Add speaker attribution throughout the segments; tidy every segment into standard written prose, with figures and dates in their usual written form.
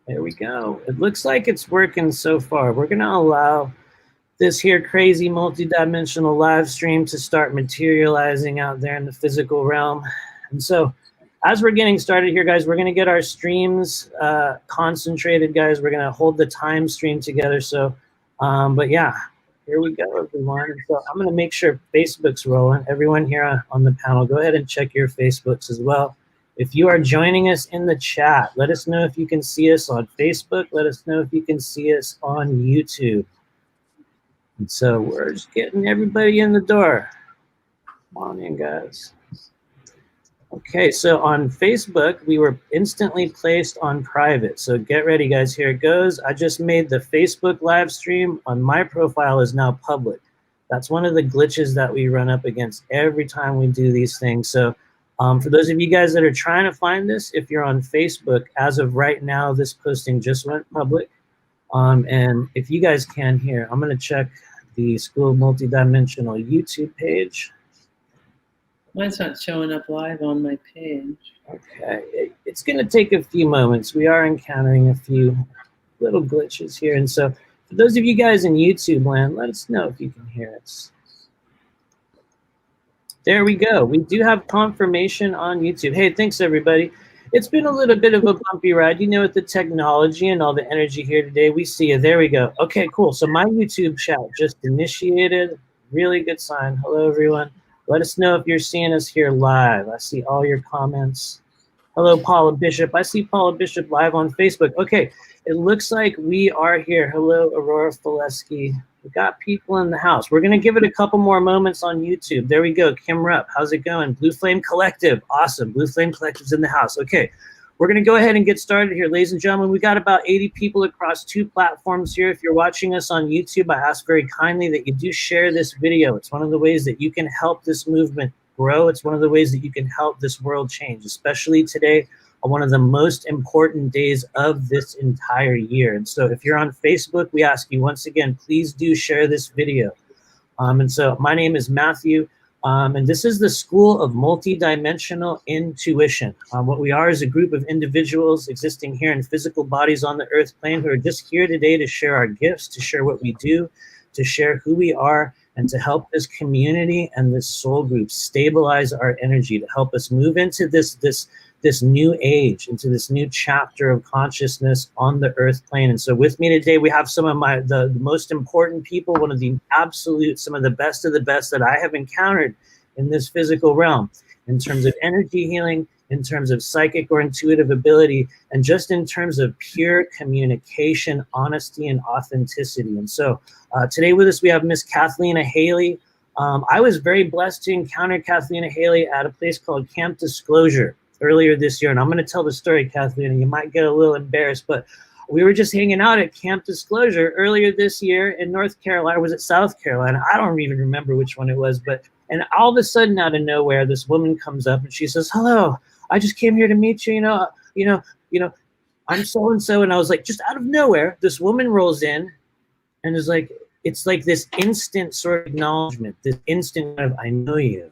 Speaker 1: There we go. It looks like it's working so far. We're going to allow this here crazy multidimensional live stream to start materializing out there in the physical realm. And so as we're getting started here, guys, we're going to get our streams concentrated, guys. We're going to hold the time stream together. So, but yeah, here we go, everyone. And so I'm going to make sure Facebook's rolling. Everyone here on the panel, go ahead and check your Facebooks as well. If you are joining us in the chat, let us know if you can see us on Facebook. Let us know if you can see us on YouTube. And so we're just getting everybody in the door. Come on in, guys. Okay, so on Facebook, we were instantly placed on private. So get ready, guys. Here it goes. I just made the Facebook live stream on my profile is now public. That's one of the glitches that we run up against every time we do these things. So for those of you guys that are trying to find this, if you're on Facebook, as of right now, this posting just went public. And if you guys can here, I'm going to check the School of Multidimensional YouTube page.
Speaker 2: Mine's not showing up live on my page.
Speaker 1: Okay, it's going to take a few moments. We are encountering a few little glitches here. And so for those of you guys in YouTube land, let us know if you can hear us. There we go. We do have confirmation on YouTube. Hey, thanks, everybody. It's been a little bit of a bumpy ride, you know, with the technology and all the energy here today. We see you. There we go. Okay, cool. So my YouTube chat just initiated. Really good sign. Hello, everyone. Let us know if you're seeing us here live. I see all your comments. Hello, Paula Bishop. I see Paula Bishop live on Facebook. Okay, it looks like we are here. Hello, Aurora Fileski. We got people in the house. We're going to give it a couple more moments on YouTube. There we go. Kim Rupp, how's it going? Blue Flame Collective. Awesome. Blue Flame Collective's in the house. Okay, we're going to go ahead and get started here, ladies and gentlemen. We got about 80 people across 2 platforms here. If you're watching us on YouTube, I ask very kindly that you do share this video. It's one of the ways that you can help this movement grow. It's one of the ways that you can help this world change, especially today, on one of the most important days of this entire year. And so if you're on Facebook, we ask you once again, please do share this video. And so my name is Matthew, and this is the School of Multidimensional Intuition. What we are is a group of individuals existing here in physical bodies on the earth plane who are just here today to share our gifts, to share what we do, to share who we are, and to help this community and this soul group stabilize our energy, to help us move into this new age, into this new chapter of consciousness on the earth plane. And so with me today, we have some of the most important people, one of the absolute, some of the best that I have encountered in this physical realm, in terms of energy healing, in terms of psychic or intuitive ability, and just in terms of pure communication, honesty, and authenticity. And so today with us, we have Miss Cathleena Hailey. I was very blessed to encounter Cathleena Hailey at a place called Camp Disclosure earlier this year. And I'm going to tell the story, Cathleena. You might get a little embarrassed, but we were just hanging out at Camp Disclosure earlier this year in North Carolina. Or was it South Carolina? I don't even remember which one it was. And all of a sudden, out of nowhere, this woman comes up and she says, "Hello, I just came here to meet you. You know, I'm so-and-so." And I was like, just out of nowhere, this woman rolls in and is like, it's like this instant sort of acknowledgement, this instant of, I know you.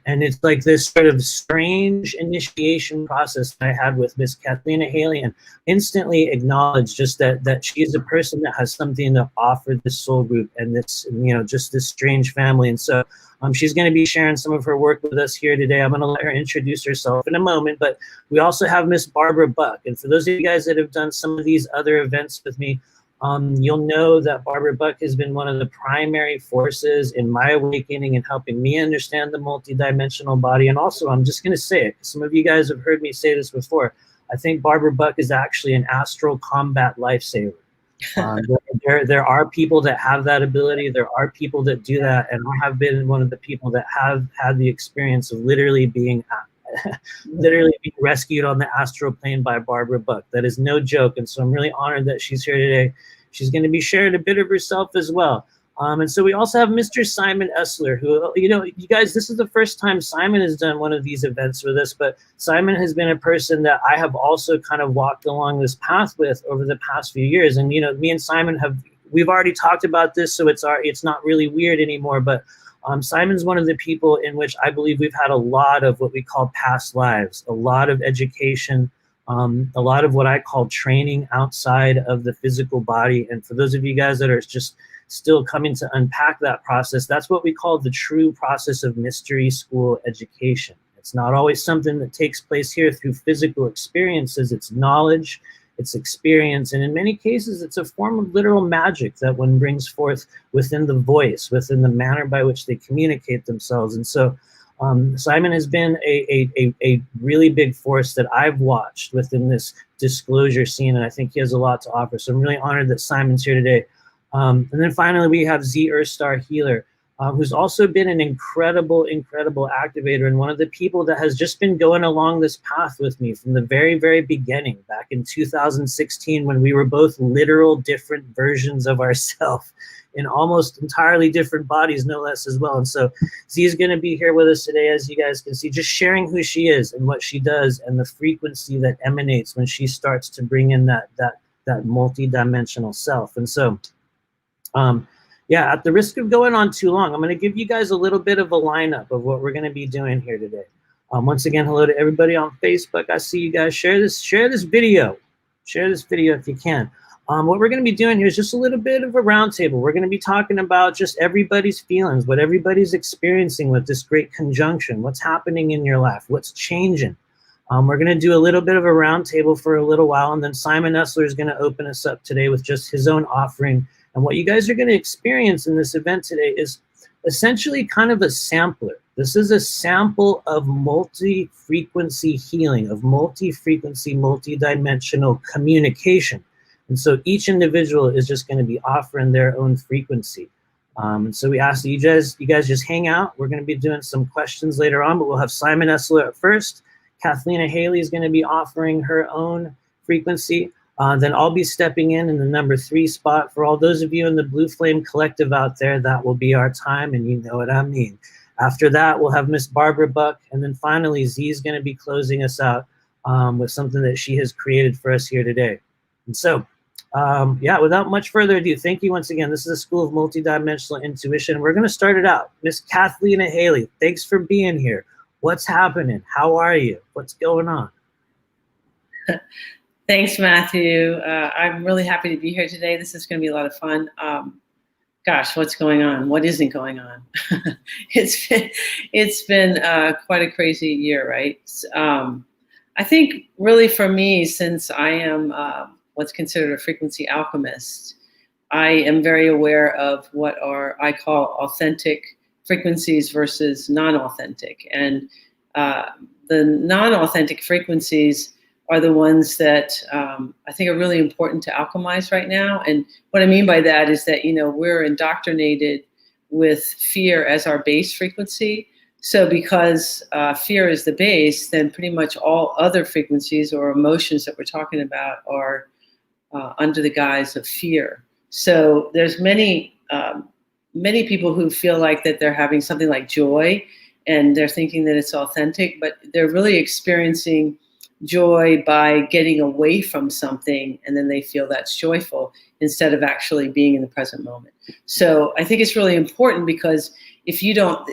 Speaker 1: And it's like this sort of strange initiation process that I had with Miss Cathleena Hailey, and instantly acknowledged just that she is a person that has something to offer this soul group and this, just this strange family. And so she's going to be sharing some of her work with us here today. I'm going to let her introduce herself in a moment, but we also have Miss Barbara Buck. And for those of you guys that have done some of these other events with me, you'll know that Barbara Buck has been one of the primary forces in my awakening and helping me understand the multidimensional body. And also, I'm just going to say it, some of you guys have heard me say this before, I think Barbara Buck is actually an astral combat lifesaver. There are people that have that ability. There are people that do that. And I have been one of the people that have had the experience of literally being rescued on the astral plane by Barbara Buck. That is no joke. And so I'm really honored that she's here today. She's going to be sharing a bit of herself as well. And so we also have Mr. Simon Essler, who, you guys, this is the first time Simon has done one of these events with us, but Simon has been a person that I have also kind of walked along this path with over the past few years. And, me and Simon we've already talked about this, so it's not really weird anymore, but Simon's one of the people in which I believe we've had a lot of what we call past lives, a lot of education, a lot of what I call training outside of the physical body. And for those of you guys that are just still coming to unpack that process, that's what we call the true process of mystery school education. It's not always something that takes place here through physical experiences. It's knowledge, it's experience, and in many cases, it's a form of literal magic that one brings forth within the voice, within the manner by which they communicate themselves. And so Simon has been a really big force that I've watched within this disclosure scene, and I think he has a lot to offer. So I'm really honored that Simon's here today. And then finally, we have Earthstar Healer, who's also been an incredible activator, and one of the people that has just been going along this path with me from the very, very beginning, back in 2016, when we were both literal different versions of ourselves in almost entirely different bodies, no less, as well. And so Z is going to be here with us today, as you guys can see, just sharing who she is and what she does and the frequency that emanates when she starts to bring in that multi-dimensional self. And so, yeah, at the risk of going on too long, I'm going to give you guys a little bit of a lineup of what we're going to be doing here today. Once again, hello to everybody on Facebook. I see you guys. Share this video. Share this video if you can. What we're going to be doing here is just a little bit of a roundtable. We're going to be talking about just everybody's feelings, what everybody's experiencing with this great conjunction, what's happening in your life, what's changing. We're going to do a little bit of a roundtable for a little while, and then Simon Essler is going to open us up today with just his own offering. And what you guys are going to experience in this event today is essentially kind of a sampler. This is a sample of multi-frequency healing, of multi-frequency, multi-dimensional communication. And so each individual is just going to be offering their own frequency. So we ask that you guys just hang out. We're going to be doing some questions later on, but we'll have Simon Essler at first. Cathleena Hailey is going to be offering her own frequency. Then I'll be stepping in the number 3 spot. For all those of you in the Blue Flame Collective out there, that will be our time, and you know what I mean. After that, we'll have Miss Barbara Buck, and then finally, Z is going to be closing us out with something that she has created for us here today. And so, yeah, without much further ado, thank you once again. This is a School of Multidimensional Intuition. We're going to start it out. Miss Cathleena Hailey, thanks for being here. What's happening? How are you? What's going on?
Speaker 2: Thanks, Matthew. I'm really happy to be here today. This is going to be a lot of fun. Gosh, what's going on? What isn't going on? It's been quite a crazy year, right? I think really for me, since I am what's considered a frequency alchemist, I am very aware of what I call authentic frequencies versus non-authentic. And the non-authentic frequencies are the ones that I think are really important to alchemize right now. And what I mean by that is that, we're indoctrinated with fear as our base frequency. So because fear is the base, then pretty much all other frequencies or emotions that we're talking about are under the guise of fear. So there's many people who feel like that they're having something like joy and they're thinking that it's authentic, but they're really experiencing joy by getting away from something, and then they feel that's joyful instead of actually being in the present moment. So I think it's really important, because if you don't,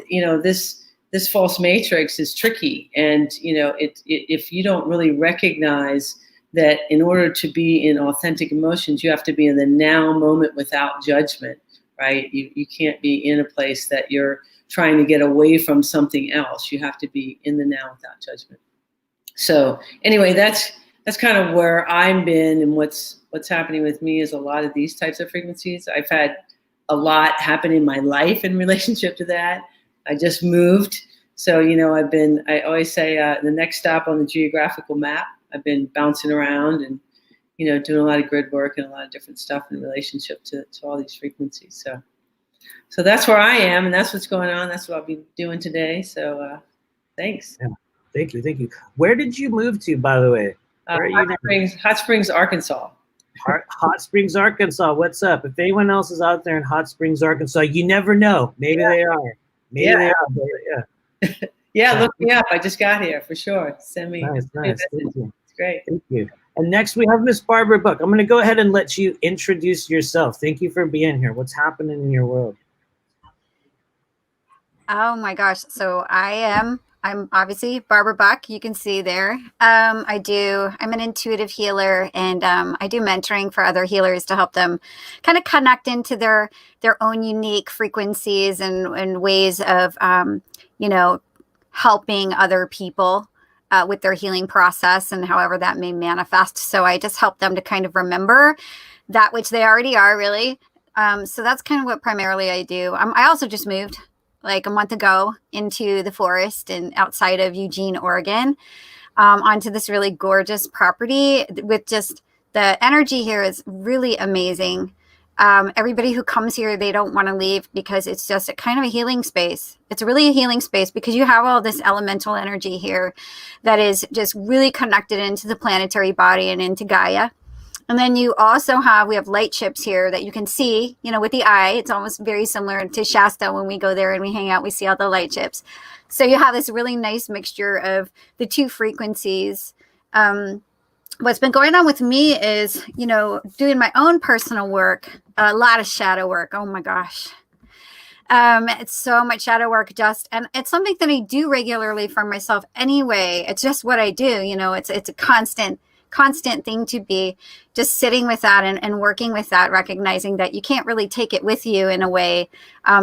Speaker 2: this false matrix is tricky, and if you don't really recognize that in order to be in authentic emotions, you have to be in the now moment without judgment, right? You can't be in a place that you're trying to get away from something else. You have to be in the now without judgment. So anyway, that's kind of where I've been, and what's happening with me is a lot of these types of frequencies. I've had a lot happen in my life in relationship to that. I just moved. So, I always say the next stop on the geographical map. I've been bouncing around and, doing a lot of grid work and a lot of different stuff in relationship to all these frequencies. So that's where I am, and that's what's going on. That's what I'll be doing today. So thanks.
Speaker 1: Yeah. Thank you. Where did you move to, by the way? Where are you now?
Speaker 2: Hot Springs, Arkansas.
Speaker 1: Hot Springs, Arkansas. What's up? If anyone else is out there in Hot Springs, Arkansas, you never know. Maybe they are. Maybe they are. But yeah.
Speaker 2: Yeah, look me up. I just got here for sure. Send me.
Speaker 1: Nice. Thank you.
Speaker 2: It's great.
Speaker 1: Thank you. And next we have Miss Barbara Buck. I'm going to go ahead and let you introduce yourself. Thank you for being here. What's happening in your world?
Speaker 3: Oh my gosh. So I am I'm obviously Barbara Buck. You can see there. I'm an intuitive healer, and I do mentoring for other healers to help them kind of connect into their own unique frequencies and ways of, helping other people with their healing process and however that may manifest. So I just help them to kind of remember that which they already are, really. So that's kind of what primarily I do. I also just moved like a month ago into the forest and outside of Eugene, Oregon, onto this really gorgeous property with just the energy here is really amazing. Everybody who comes here, they don't want to leave because it's just a kind of a healing space. It's really a healing space because you have all this elemental energy here that is just really connected into the planetary body and into Gaia. And then we have light chips here that you can see, with the eye. It's almost very similar to Shasta. When we go there and we hang out, we see all the light chips. So you have this really nice mixture of the two frequencies. What's been going on with me is, doing my own personal work, a lot of shadow work. Oh my gosh. It's so much shadow work and it's something that I do regularly for myself anyway. It's just what I do. It's a constant thing to be just sitting with that and working with that, recognizing that you can't really take it with you in a way.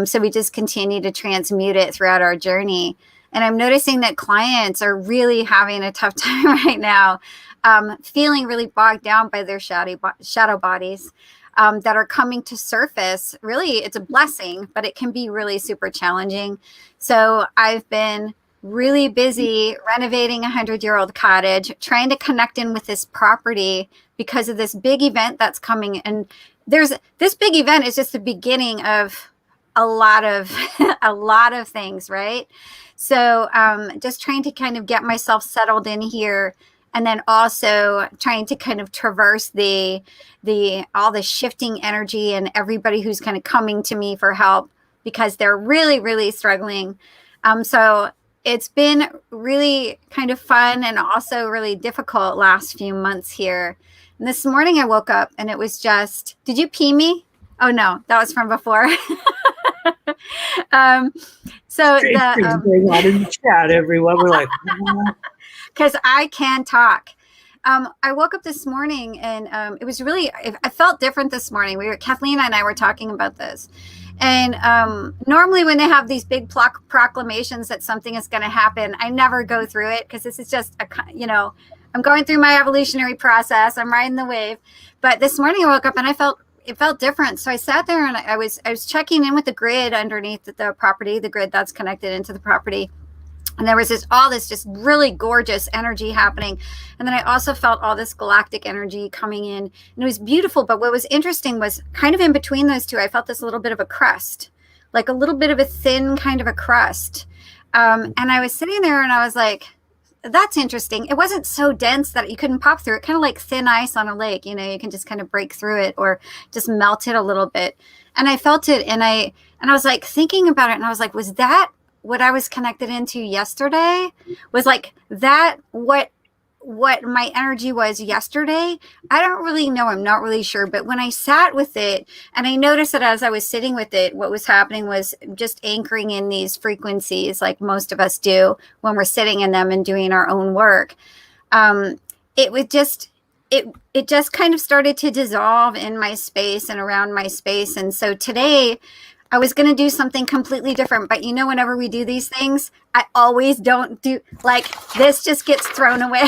Speaker 3: So we just continue to transmute it throughout our journey. And I'm noticing that clients are really having a tough time right now, feeling really bogged down by their shadow bodies that are coming to surface. Really, it's a blessing, but it can be really super challenging. So I've been really busy renovating a 100-year-old cottage, trying to connect in with this property because of this big event that's coming. And this big event is just the beginning of a lot of things, right? So just trying to kind of get myself settled in here, and then also trying to kind of traverse all the shifting energy and everybody who's kind of coming to me for help because they're really, really struggling. So it's been really kind of fun and also really difficult last few months here. And this morning I woke up and it was just, did you pee me? Oh no, that was from before. So going
Speaker 1: on in the chat, everyone. We're like,
Speaker 3: because I can talk. I woke up this morning and it was really, I felt different this morning. Cathleena and I were talking about this. And normally when they have these big proclamations that something is going to happen, I never go through it because this is just, I'm going through my evolutionary process. I'm riding the wave. But this morning I woke up and it felt different. So I sat there and I was checking in with the grid underneath the property, the grid that's connected into the property. And there was all this just really gorgeous energy happening. And then I also felt all this galactic energy coming in. And it was beautiful. But what was interesting was kind of in between those two, I felt this little bit of a crust, like a little bit of a thin kind of a crust. And I was sitting there and I was like, that's interesting. It wasn't so dense that you couldn't pop through it, kind of like thin ice on a lake. You can just kind of break through it or just melt it a little bit. And I felt it and I was like thinking about it and I was like, was that what I was connected into yesterday? Was like that what my energy was yesterday? I don't really know. I'm not really sure. But when I sat with it and I noticed that as I was sitting with it, what was happening was just anchoring in these frequencies like most of us do when we're sitting in them and doing our own work. It just kind of started to dissolve in my space and around my space. And so today I was going to do something completely different, but whenever we do these things, I always don't do like this, just gets thrown away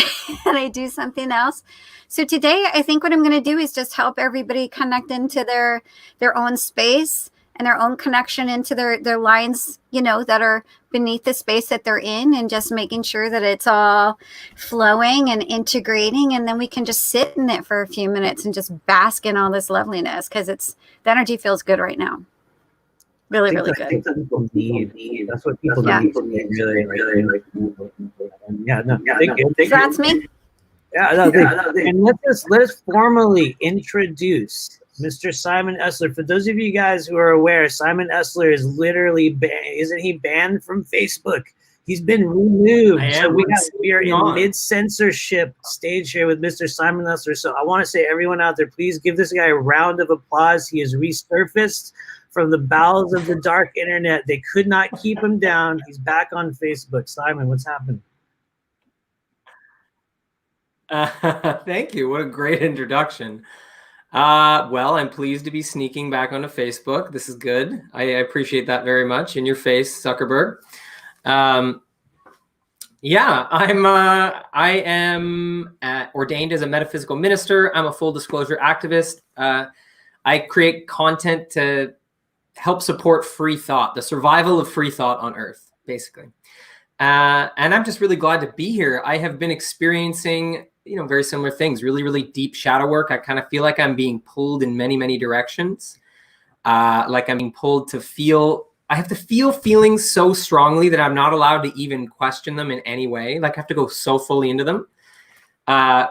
Speaker 3: and I do something else. So today I think what I'm going to do is just help everybody connect into their own space and their own connection into their lines, that are beneath the space that they're in, and just making sure that it's all flowing and integrating. And then we can just sit in it for a few minutes and just bask in all this loveliness because the energy feels good right now. Really, really good.
Speaker 1: People need. That's what people need. Really, really. Yeah, no, thank you.
Speaker 3: So that's me.
Speaker 1: Yeah, no, and let's formally introduce Mr. Simon Essler. For those of you guys who are aware, Simon Essler is literally isn't he banned from Facebook? He's been removed. So we are in mid-censorship stage here with Mr. Simon Essler. So I want to say, everyone out there, please give this guy a round of applause. He has resurfaced from the bowels of the dark internet. They could not keep him down. He's back on Facebook. Simon, what's happened?
Speaker 4: Thank you. What a great introduction. Well, I'm pleased to be sneaking back onto Facebook. This is good. I appreciate that very much. In your face, Zuckerberg. Yeah, I am ordained as a metaphysical minister. I'm a full disclosure activist. I create content to help support free thought, the survival of free thought on Earth, basically. And I'm just really glad to be here. I have been experiencing, very similar things, really, really deep shadow work. I kind of feel like I'm being pulled in many, many directions. Like I'm being pulled to feel, I have to feel feelings so strongly that I'm not allowed to even question them in any way. Like I have to go so fully into them,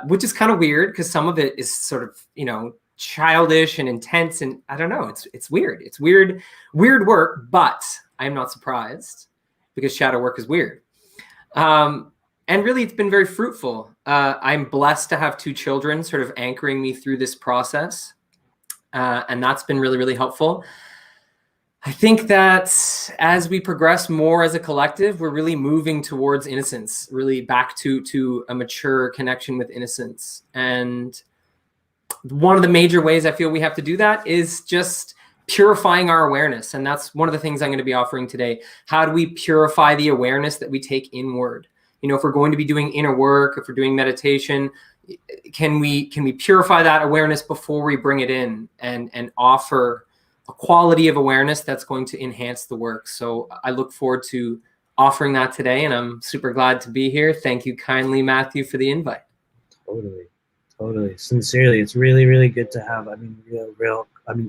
Speaker 4: which is kind of weird because some of it is sort of, childish and intense. And I don't know, it's weird. It's weird work, but I'm not surprised because shadow work is weird. And really, it's been very fruitful. I'm blessed to have 2 children sort of anchoring me through this process. And that's been really, really helpful. I think that as we progress more as a collective, we're really moving towards innocence, really back to a mature connection with innocence. And one of the major ways I feel we have to do that is just purifying our awareness. And that's one of the things I'm going to be offering today. How do we purify the awareness that we take inward? If we're going to be doing inner work, if we're doing meditation, can we purify that awareness before we bring it in and offer a quality of awareness that's going to enhance the work? So I look forward to offering that today, and I'm super glad to be here. Thank you kindly, Matthew, for the invite.
Speaker 1: Totally. Sincerely, it's really, really good to have,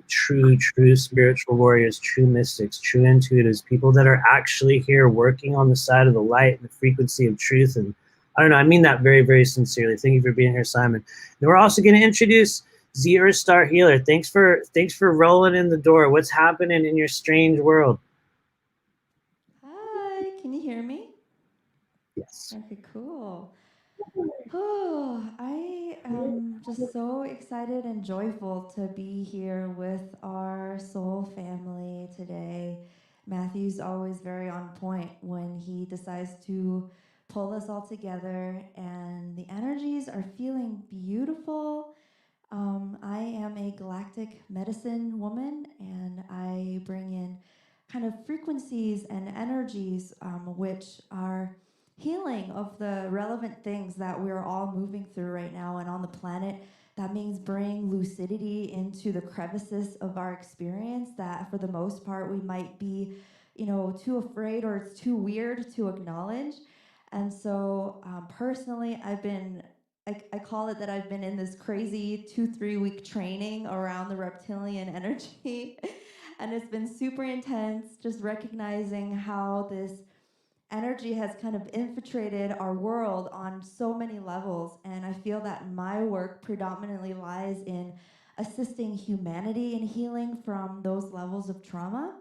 Speaker 1: true spiritual warriors, true mystics, true intuitives, people that are actually here working on the side of the light and the frequency of truth. And I don't know, I mean that very, very sincerely. Thank you for being here, Simon. And we're also going to introduce the Earthstar Healer. Thanks for rolling in the door. What's happening in your strange world?
Speaker 5: Hi, can you hear me?
Speaker 1: Yes.
Speaker 5: Okay, cool. Oh, I am just so excited and joyful to be here with our soul family today. Matthew's always very on point when he decides to pull us all together, and the energies are feeling beautiful. I am a galactic medicine woman, and I bring in kind of frequencies and energies which are healing of the relevant things that we're all moving through right now and on the planet. That means bring lucidity into the crevices of our experience that for the most part we might be, too afraid or it's too weird to acknowledge. And so personally, I call it that I've been in this crazy 2-3 week training around the reptilian energy. And it's been super intense, just recognizing how this energy has kind of infiltrated our world on so many levels. And I feel that my work predominantly lies in assisting humanity in healing from those levels of trauma.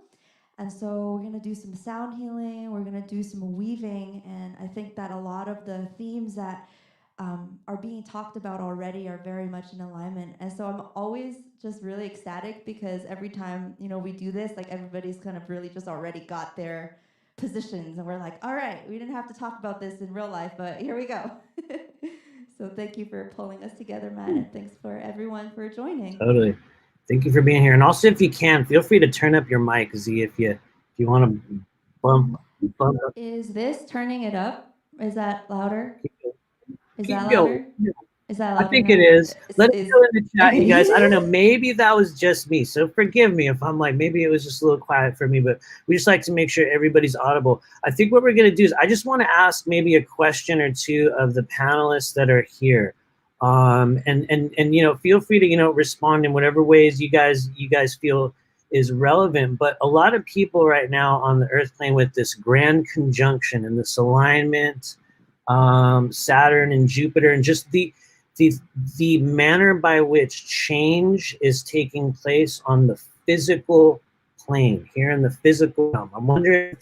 Speaker 5: And so we're going to do some sound healing, we're going to do some weaving, and I think that a lot of the themes that are being talked about already are very much in alignment. And so I'm always just really ecstatic because every time, we do this, like everybody's kind of really just already got their positions and we're like, all right, we didn't have to talk about this in real life, but here we go. So thank you for pulling us together, Matt, and thanks for everyone for joining.
Speaker 1: Totally. Thank you for being here. And also, if you can, feel free to turn up your mic, Z, if you want to bump up.
Speaker 5: Is this turning it up? Is that louder? Is that
Speaker 1: Going.
Speaker 5: louder? Is that louder?
Speaker 1: I think it is. Let us know in the chat, you guys. I don't know. Maybe that was just me. So forgive me if I'm like, maybe it was just a little quiet for me, but we just like to make sure everybody's audible. I think what we're going to do is I just want to ask maybe a question or two of the panelists that are here. And feel free to, respond in whatever ways you guys feel is relevant. But a lot of people right now on the Earth plane with this grand conjunction and this alignment, Saturn and Jupiter, and just the manner by which change is taking place on the physical plane, here in the physical realm. I'm wondering if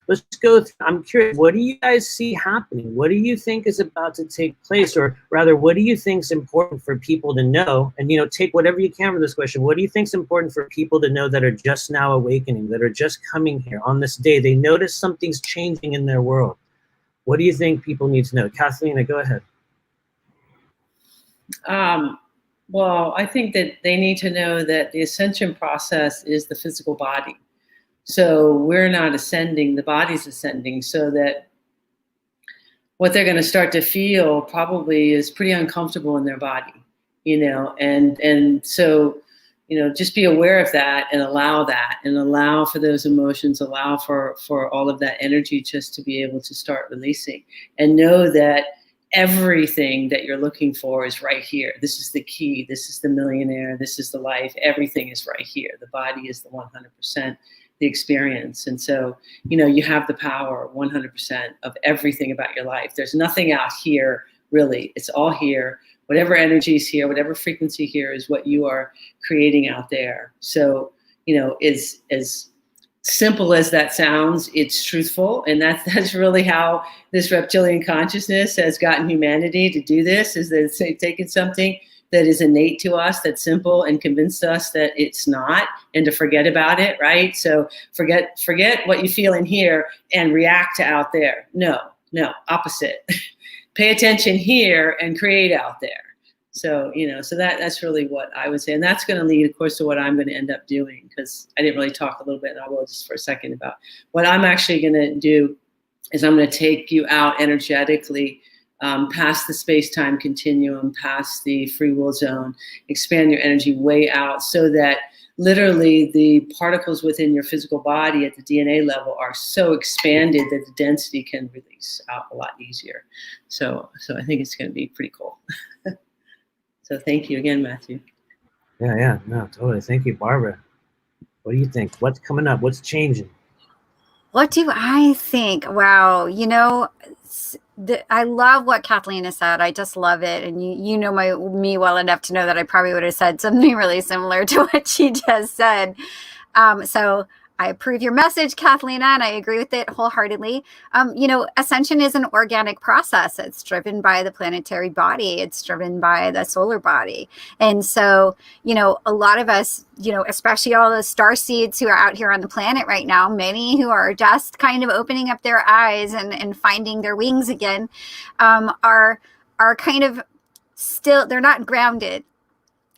Speaker 1: let's go through. I'm curious, what do you guys see happening? What do you think is about to take place? Or rather, what do you think is important for people to know? And, take whatever you can for this question. What do you think is important for people to know that are just now awakening, that are just coming here on this day? They notice something's changing in their world. What do you think people need to know? Cathleena, go ahead.
Speaker 2: Well, I think that they need to know that the ascension process is the physical body. So we're not ascending, the body's ascending, so that what they're going to start to feel probably is pretty uncomfortable in their body, and so, just be aware of that and allow for those emotions, allow for all of that energy just to be able to start releasing, and know that everything that you're looking for is right here. This is the key. This is the millionaire. This is the life. Everything is right here. The body is the 100%. The experience. And so, you have the power 100% of everything about your life. There's nothing out here, really. It's all here. Whatever energy is here, whatever frequency here is what you are creating out there. So, is as simple as that sounds, it's truthful. And that's really how this reptilian consciousness has gotten humanity to do this, is that it's taken something that is innate to us, that's simple, and convinced us that it's not, and to forget about it, right? So forget what you feel in here and react to out there. No, opposite. Pay attention here and create out there. So, so that's really what I would say. And that's going to lead, of course, to what I'm going to end up doing, because I didn't really talk a little bit, and I will just for a second, about what I'm actually going to do is I'm going to take you out energetically, past the space-time continuum, past the free will zone, expand your energy way out, so that literally the particles within your physical body at the DNA level are so expanded that the density can release out a lot easier. So I think it's going to be pretty cool. So thank you again, Matthew.
Speaker 1: Yeah, no, totally. Thank you, Barbara. What do you think? What's coming up? What's changing?
Speaker 3: What do I think? Wow, I love what Cathleena said. I just love it. And you know me well enough to know that I probably would have said something really similar to what she just said. So I approve your message, Cathleena, and I agree with it wholeheartedly. Ascension is an organic process. It's driven by the planetary body. It's driven by the solar body. And so, a lot of us, especially all the star seeds who are out here on the planet right now, many who are just kind of opening up their eyes and finding their wings again, are kind of still, they're not grounded.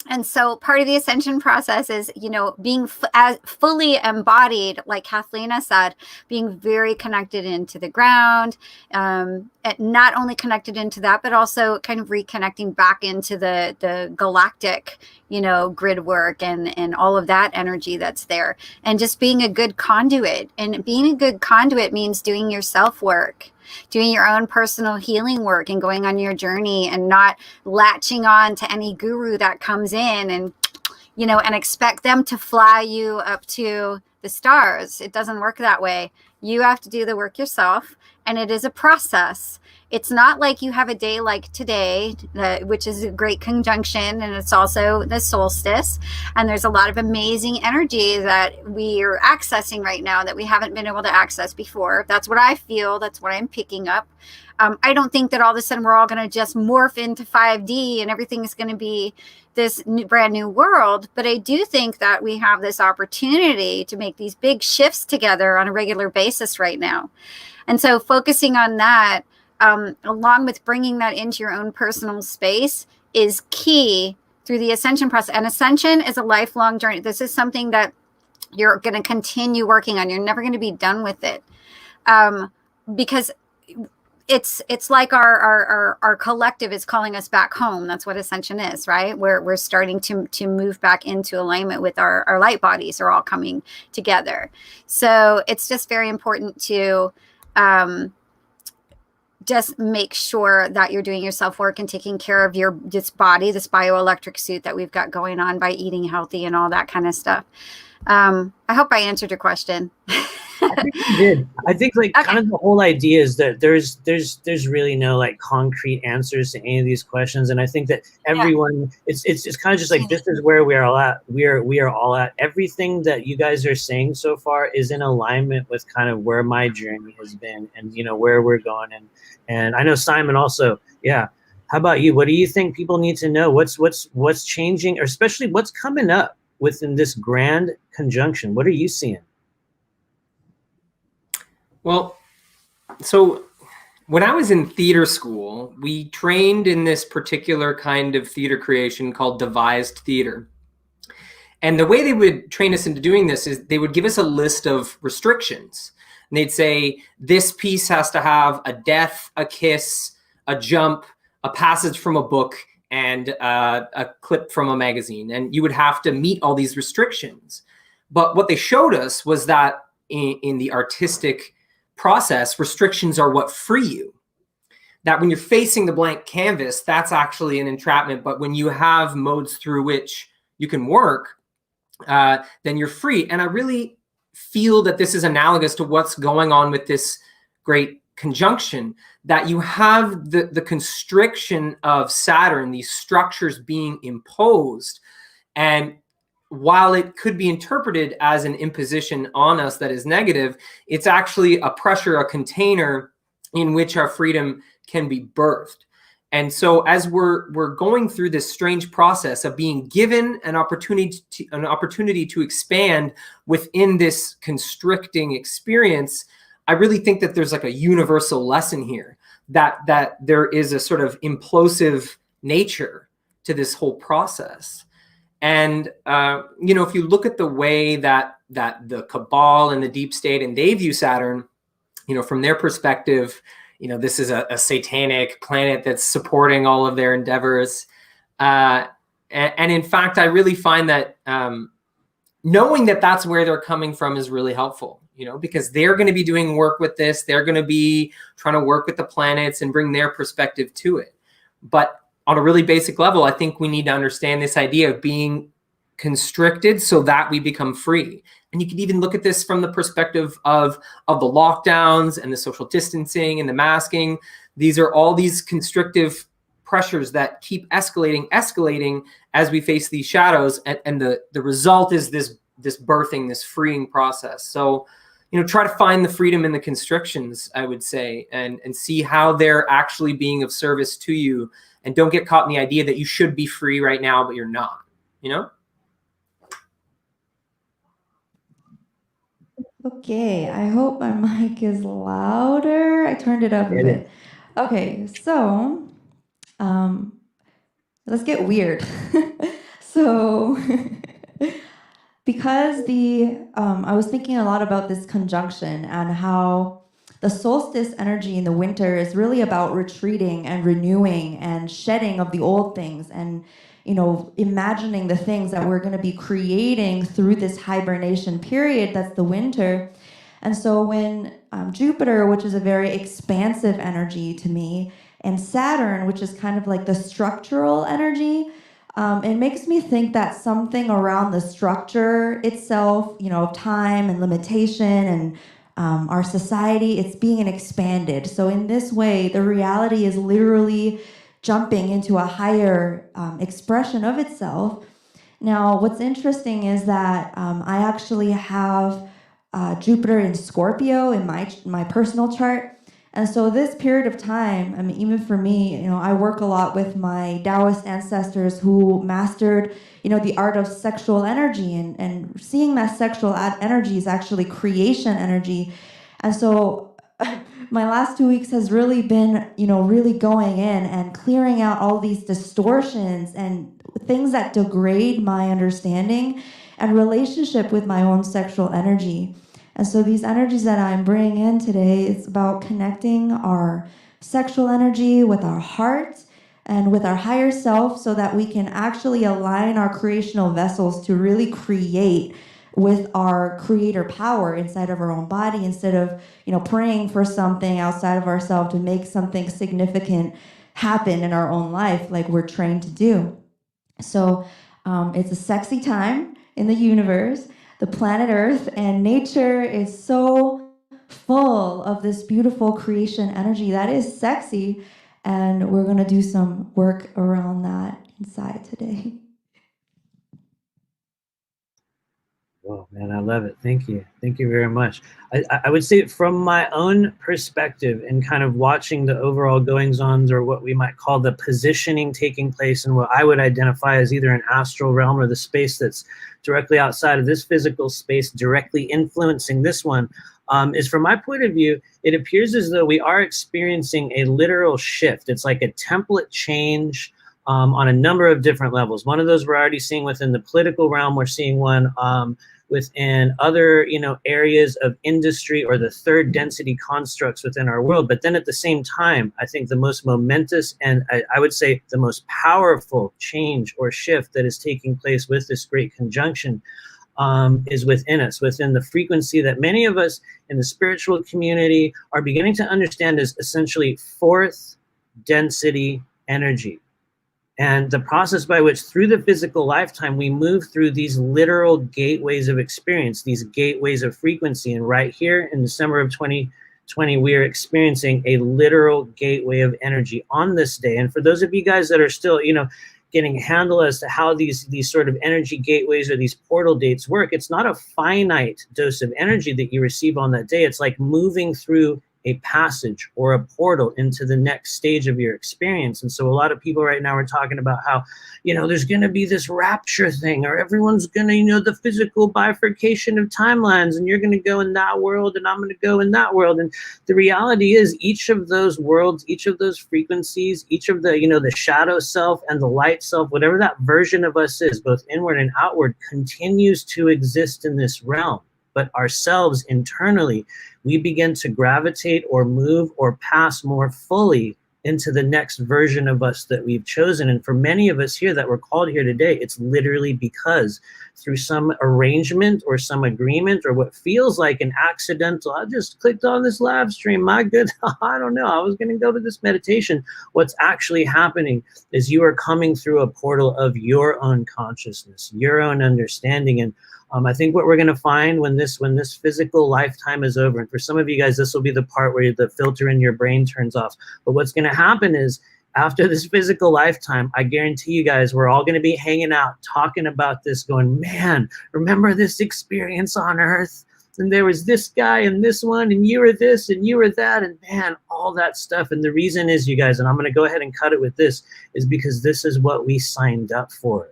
Speaker 3: And so part of the ascension process is, being as fully embodied, like Cathleena said, being very connected into the ground, not only connected into that, but also kind of reconnecting back into the galactic, grid work and all of that energy that's there, and just being a good conduit. And being a good conduit means doing your self work, doing your own personal healing work, and going on your journey, and not latching on to any guru that comes in and expect them to fly you up to the stars. It doesn't work that way. You have to do the work yourself, and it is a process. It's not like you have a day like today, which is a great conjunction, and it's also the solstice. And there's a lot of amazing energy that we are accessing right now that we haven't been able to access before. That's what I feel. That's what I'm picking up. I don't think that all of a sudden we're all going to just morph into 5D and everything is going to be this brand new world. But I do think that we have this opportunity to make these big shifts together on a regular basis right now. And so focusing on that, along with bringing that into your own personal space, is key through the ascension process. And ascension is a lifelong journey. This is something that you're going to continue working on. You're never going to be done with it, because it's like our collective is calling us back home. That's what ascension is, right? We're starting to move back into alignment with our light bodies are all coming together. So it's just very important to just make sure that you're doing your self-work and taking care of this body, this bioelectric suit that we've got going on by eating healthy and all that kind of stuff. I hope I answered your question.
Speaker 1: I think you did. I think like
Speaker 3: Okay.
Speaker 1: kind of the whole idea is that there's really no like concrete answers to any of these questions, and I think that everyone it's kind of just like this is where we are all at. We are all at. Everything that you guys are saying so far is in alignment with kind of where my journey has been, and you know where we're going. And I know Simon also. Yeah. How about you? What do you think people need to know? What's changing, or especially what's coming up within this grand conjunction? What are you seeing?
Speaker 4: Well, so when I was in theater school, we trained in this particular kind of theater creation called devised theater. And the way they would train us into doing this is they would give us a list of restrictions. And they'd say, this piece has to have a death, a kiss, a jump, a passage from a book, and a clip from a magazine. And you would have to meet all these restrictions. But what they showed us was that in the artistic process, restrictions are what free you. That when you're facing the blank canvas, that's actually an entrapment. But when you have modes through which you can work, then you're free. And I really feel that this is analogous to what's going on with this great conjunction, that you have the constriction of Saturn, these structures being imposed. And while it could be interpreted as an imposition on us that is negative, it's actually a pressure, a container in which our freedom can be birthed. And so as we're going through this strange process of being given an opportunity to expand within this constricting experience, I really think that there's like a universal lesson here, that there is a sort of implosive nature to this whole process. And you know, if you look at the way that the cabal and the deep state and they view Saturn, you know, from their perspective, you know, this is a satanic planet that's supporting all of their endeavors. And in fact, I really find that knowing that that's where they're coming from is really helpful, you know, because they're going to be doing work with this. They're going to be trying to work with the planets and bring their perspective to it. But on a really basic level, I think we need to understand this idea of being constricted so that we become free. And you can even look at this from the perspective of the lockdowns and the social distancing and the masking. These are all these constrictive pressures that keep escalating as we face these shadows. And the result is this birthing, this freeing process. So, you know, try to find the freedom in the constrictions, I would say, and see how they're actually being of service to you. And don't get caught in the idea that you should be free right now, but you're not, you know?
Speaker 5: Okay, I hope my mic is louder. I turned it up a bit. Okay, so let's get weird. So because I was thinking a lot about this conjunction and how the solstice energy in the winter is really about retreating and renewing and shedding of the old things and, you know, imagining the things that we're going to be creating through this hibernation period that's the winter. And so when Jupiter, which is a very expansive energy to me, and Saturn, which is kind of like the structural energy, it makes me think that something around the structure itself, you know, time and limitation and our society, it's being expanded. So in this way, the reality is literally jumping into a higher expression of itself. Now, what's interesting is that I actually have Jupiter in Scorpio in my personal chart. And so this period of time, I mean, even for me, you know, I work a lot with my Taoist ancestors who mastered, you know, the art of sexual energy and seeing that sexual energy is actually creation energy. And so my last 2 weeks has really been, you know, really going in and clearing out all these distortions and things that degrade my understanding and relationship with my own sexual energy. And so these energies that I'm bringing in today, it's about connecting our sexual energy with our heart and with our higher self so that we can actually align our creational vessels to really create with our creator power inside of our own body instead of, you know, praying for something outside of ourselves to make something significant happen in our own life like we're trained to do. So it's a sexy time in the universe. the planet Earth, and nature is so full of this beautiful creation energy that is sexy, and we're going to do some work around that inside today.
Speaker 1: Oh man, I love it. Thank you. Thank you very much. I would say from my own perspective and kind of watching the overall goings-ons, or what we might call the positioning taking place in what I would identify as either an astral realm or the space that's directly outside of this physical space, directly influencing this one, is from my point of view, it appears as though we are experiencing a literal shift. It's like a template change on a number of different levels. One of those we're already seeing within the political realm. We're seeing one within other, areas of industry or the third density constructs within our world. But then at the same time, I think the most momentous and I would say the most powerful change or shift that is taking place with this great conjunction is within us, within the frequency that many of us in the spiritual community are beginning to understand as essentially fourth density energy. And the process by which through the physical lifetime, we move through these literal gateways of experience, these gateways of frequency. And right here in December of 2020, we are experiencing a literal gateway of energy on this day. And for those of you guys that are still, getting a handle as to how these sort of energy gateways or these portal dates work, it's not a finite dose of energy that you receive on that day. It's like moving through a passage or a portal into the next stage of your experience. And so a lot of people right now are talking about how, there's going to be this rapture thing, or everyone's going to, the physical bifurcation of timelines, and you're going to go in that world and I'm going to go in that world. And the reality is each of those worlds, each of those frequencies, each of the, the shadow self and the light self, whatever that version of us is, both inward and outward, continues to exist in this realm. But ourselves internally, we begin to gravitate or move or pass more fully into the next version of us that we've chosen. And for many of us here that we're called here today, it's literally because through some arrangement or some agreement or what feels like an accidental, I just clicked on this live stream, my good, I don't know, I was going to go to this meditation. What's actually happening is you are coming through a portal of your own consciousness, your own understanding. And I think what we're going to find when this physical lifetime is over, and for some of you guys, this will be the part where the filter in your brain turns off. But what's going to happen is after this physical lifetime, I guarantee you guys, we're all going to be hanging out, talking about this, going, man, remember this experience on Earth? And there was this guy and this one, and you were this and you were that, and man, all that stuff. And the reason is, you guys, and I'm going to go ahead and cut it with this, is because this is what we signed up for.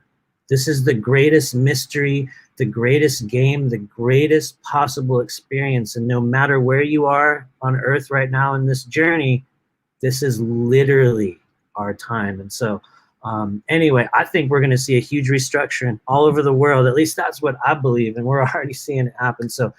Speaker 1: This is the greatest mystery, the greatest game, the greatest possible experience. And no matter where you are on Earth right now in this journey, this is literally our time. And so anyway, I think we're going to see a huge restructuring all over the world. At least that's what I believe, and we're already seeing it happen. So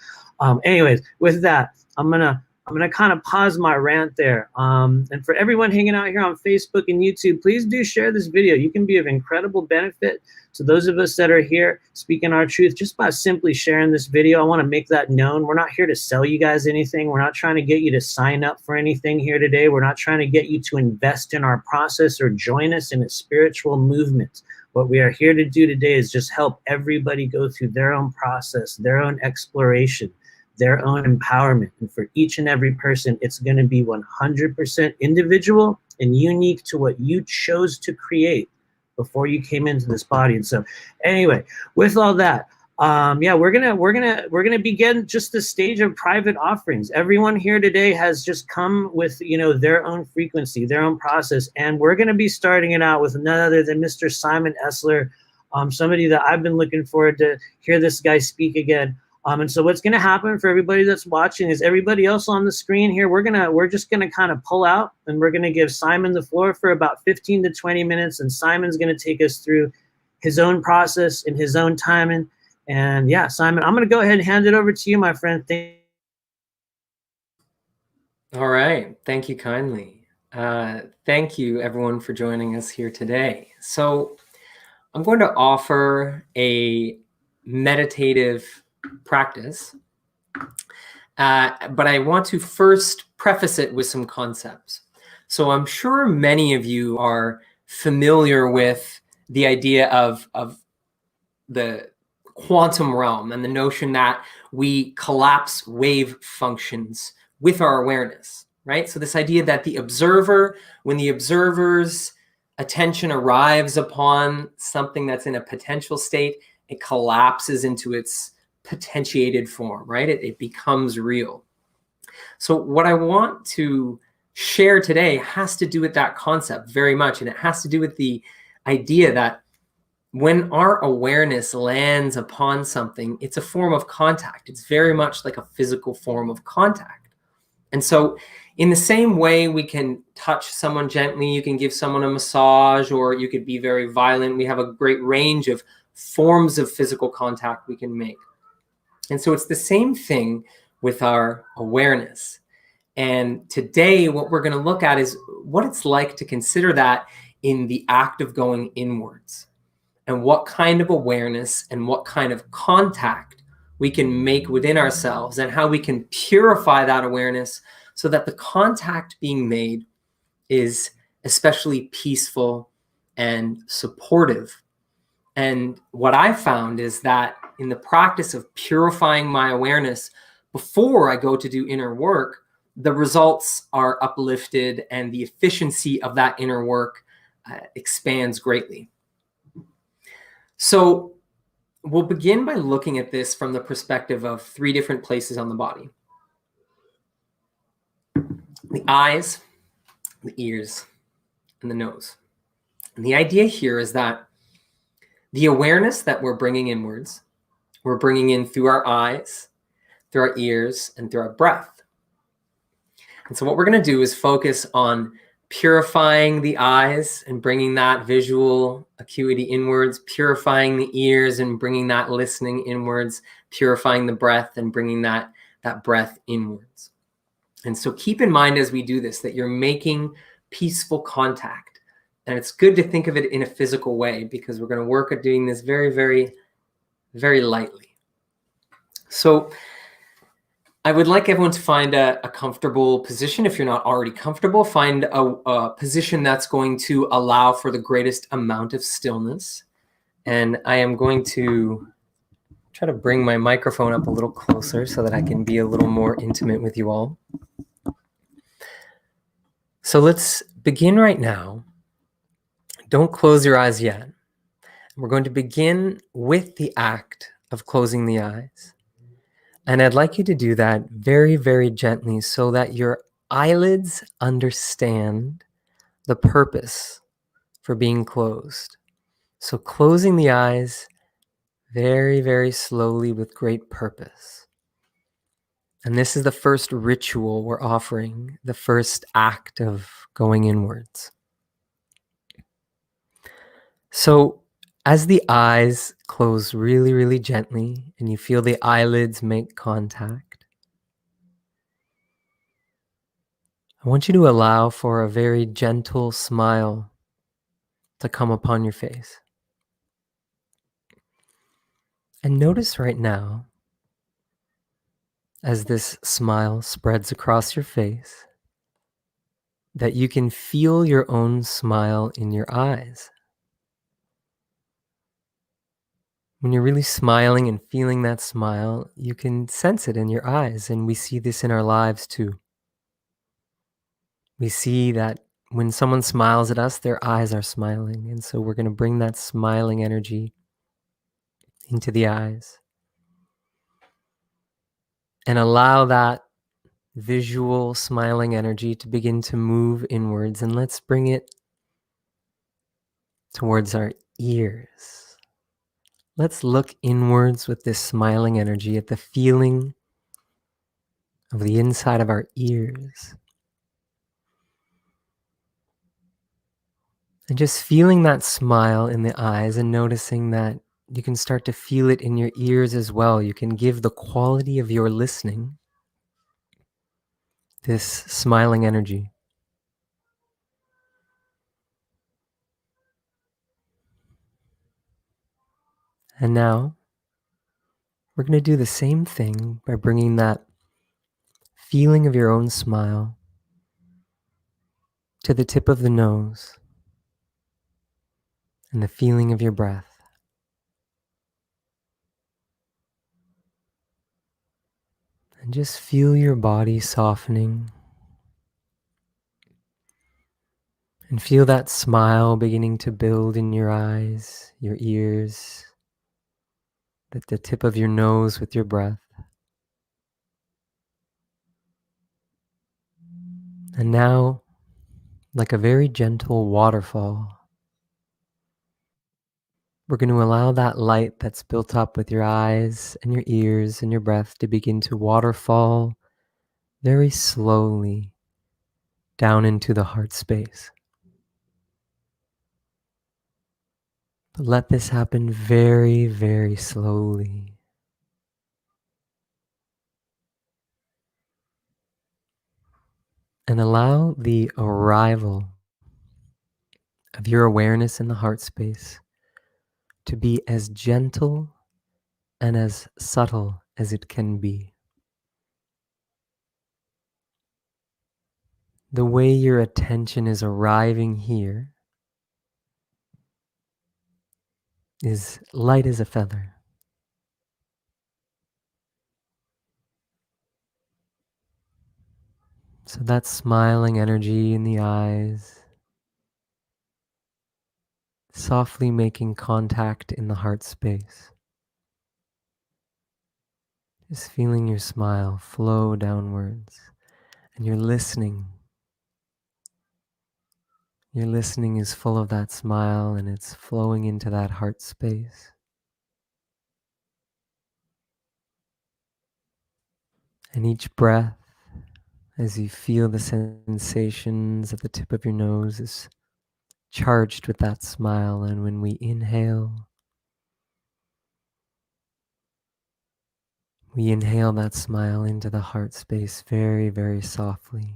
Speaker 1: anyways, with that, I'm going to kind of pause my rant there. And for everyone hanging out here on Facebook and YouTube, please do share this video. You can be of incredible benefit to those of us that are here speaking our truth just by simply sharing this video. I want to make that known. We're not here to sell you guys anything. We're not trying to get you to sign up for anything here today. We're not trying to get you to invest in our process or join us in a spiritual movement. What we are here to do today is just help everybody go through their own process, their own exploration, their own empowerment. And for each and every person, it's going to be 100% individual and unique to what you chose to create before you came into this body. And so anyway, with all that, yeah, we're gonna begin just the stage of private offerings. Everyone here today has just come with their own frequency, their own process, and we're gonna be starting it out with none other than Mr. Simon Essler, somebody that I've been looking forward to hear this guy speak again. And so what's going to happen for everybody that's watching is everybody else on the screen here, we're just going to kind of pull out, and we're going to give Simon the floor for about 15 to 20 minutes. And Simon's going to take us through his own process in his own timing. And yeah, Simon, I'm going to go ahead and hand it over to you, my friend.
Speaker 4: All right. Thank you kindly. Thank you, everyone, for joining us here today. So I'm going to offer a meditative practice, but I want to first preface it with some concepts. So I'm sure many of you are familiar with the idea of the quantum realm and the notion that we collapse wave functions with our awareness, right? So this idea that the observer, when the observer's attention arrives upon something that's in a potential state, it collapses into its potentiated form, right? It becomes real. So what I want to share today has to do with that concept very much. And it has to do with the idea that when our awareness lands upon something, it's a form of contact. It's very much like a physical form of contact. And so in the same way we can touch someone gently, you can give someone a massage, or you could be very violent. We have a great range of forms of physical contact we can make. And so it's the same thing with our awareness. And today what we're going to look at is what it's like to consider that in the act of going inwards, and what kind of awareness and what kind of contact we can make within ourselves, and how we can purify that awareness so that the contact being made is especially peaceful and supportive. And what I found is that in the practice of purifying my awareness before I go to do inner work, the results are uplifted and the efficiency of that inner work expands greatly. So we'll begin by looking at this from the perspective of 3 different places on the body: the eyes, the ears, and the nose. And the idea here is that the awareness that we're bringing inwards, we're bringing in through our eyes, through our ears, and through our breath. And so what we're going to do is focus on purifying the eyes and bringing that visual acuity inwards, purifying the ears and bringing that listening inwards, purifying the breath and bringing that breath inwards. And so keep in mind as we do this that you're making peaceful contact. And it's good to think of it in a physical way, because we're going to work at doing this very, very, very lightly. So I would like everyone to find a comfortable position. If you're not already comfortable, find a position that's going to allow for the greatest amount of stillness. And I am going to try to bring my microphone up a little closer so that I can be a little more intimate with you all. So let's begin right now. Don't close your eyes yet. We're going to begin with the act of closing the eyes. And I'd like you to do that very, very gently so that your eyelids understand the purpose for being closed. So closing the eyes very, very slowly with great purpose. And this is the first ritual we're offering, the first act of going inwards. So as the eyes close really, really gently and you feel the eyelids make contact, I want you to allow for a very gentle smile to come upon your face. And notice right now, as this smile spreads across your face, that you can feel your own smile in your eyes. When you're really smiling and feeling that smile, you can sense it in your eyes, and we see this in our lives too. We see that when someone smiles at us, their eyes are smiling. And so we're going to bring that smiling energy into the eyes and allow that visual smiling energy to begin to move inwards. And let's bring it towards our ears. Let's look inwards with this smiling energy at the feeling of the inside of our ears. And just feeling that smile in the eyes and noticing that you can start to feel it in your ears as well. You can give the quality of your listening this smiling energy. And now we're going to do the same thing by bringing that feeling of your own smile to the tip of the nose and the feeling of your breath. And just feel your body softening. And feel that smile beginning to build in your eyes, your ears, at the tip of your nose with your breath. And now, like a very gentle waterfall, we're going to allow that light that's built up with your eyes and your ears and your breath to begin to waterfall very slowly down into the heart space. But let this happen very, very slowly. And allow the arrival of your awareness in the heart space to be as gentle and as subtle as it can be. The way your attention is arriving here is light as a feather. So that smiling energy in the eyes, softly making contact in the heart space. Just feeling your smile flow downwards. And you're listening. Your listening is full of that smile and it's flowing into that heart space. And each breath, as you feel the sensations at the tip of your nose, is charged with that smile. And when we inhale that smile into the heart space very, very softly.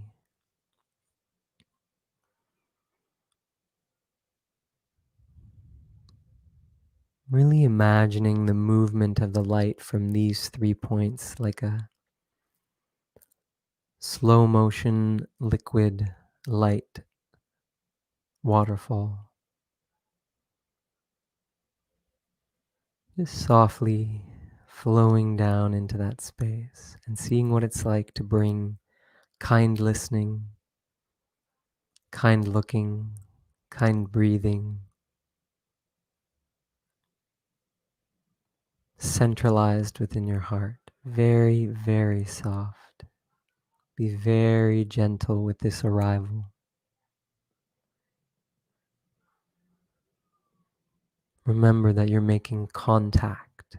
Speaker 4: Really imagining the movement of the light from these 3 points like a slow motion liquid light waterfall. Just softly flowing down into that space and seeing what it's like to bring kind listening, kind looking, kind breathing, centralized within your heart. Very, very soft. Be very gentle with this arrival. Remember that you're making contact.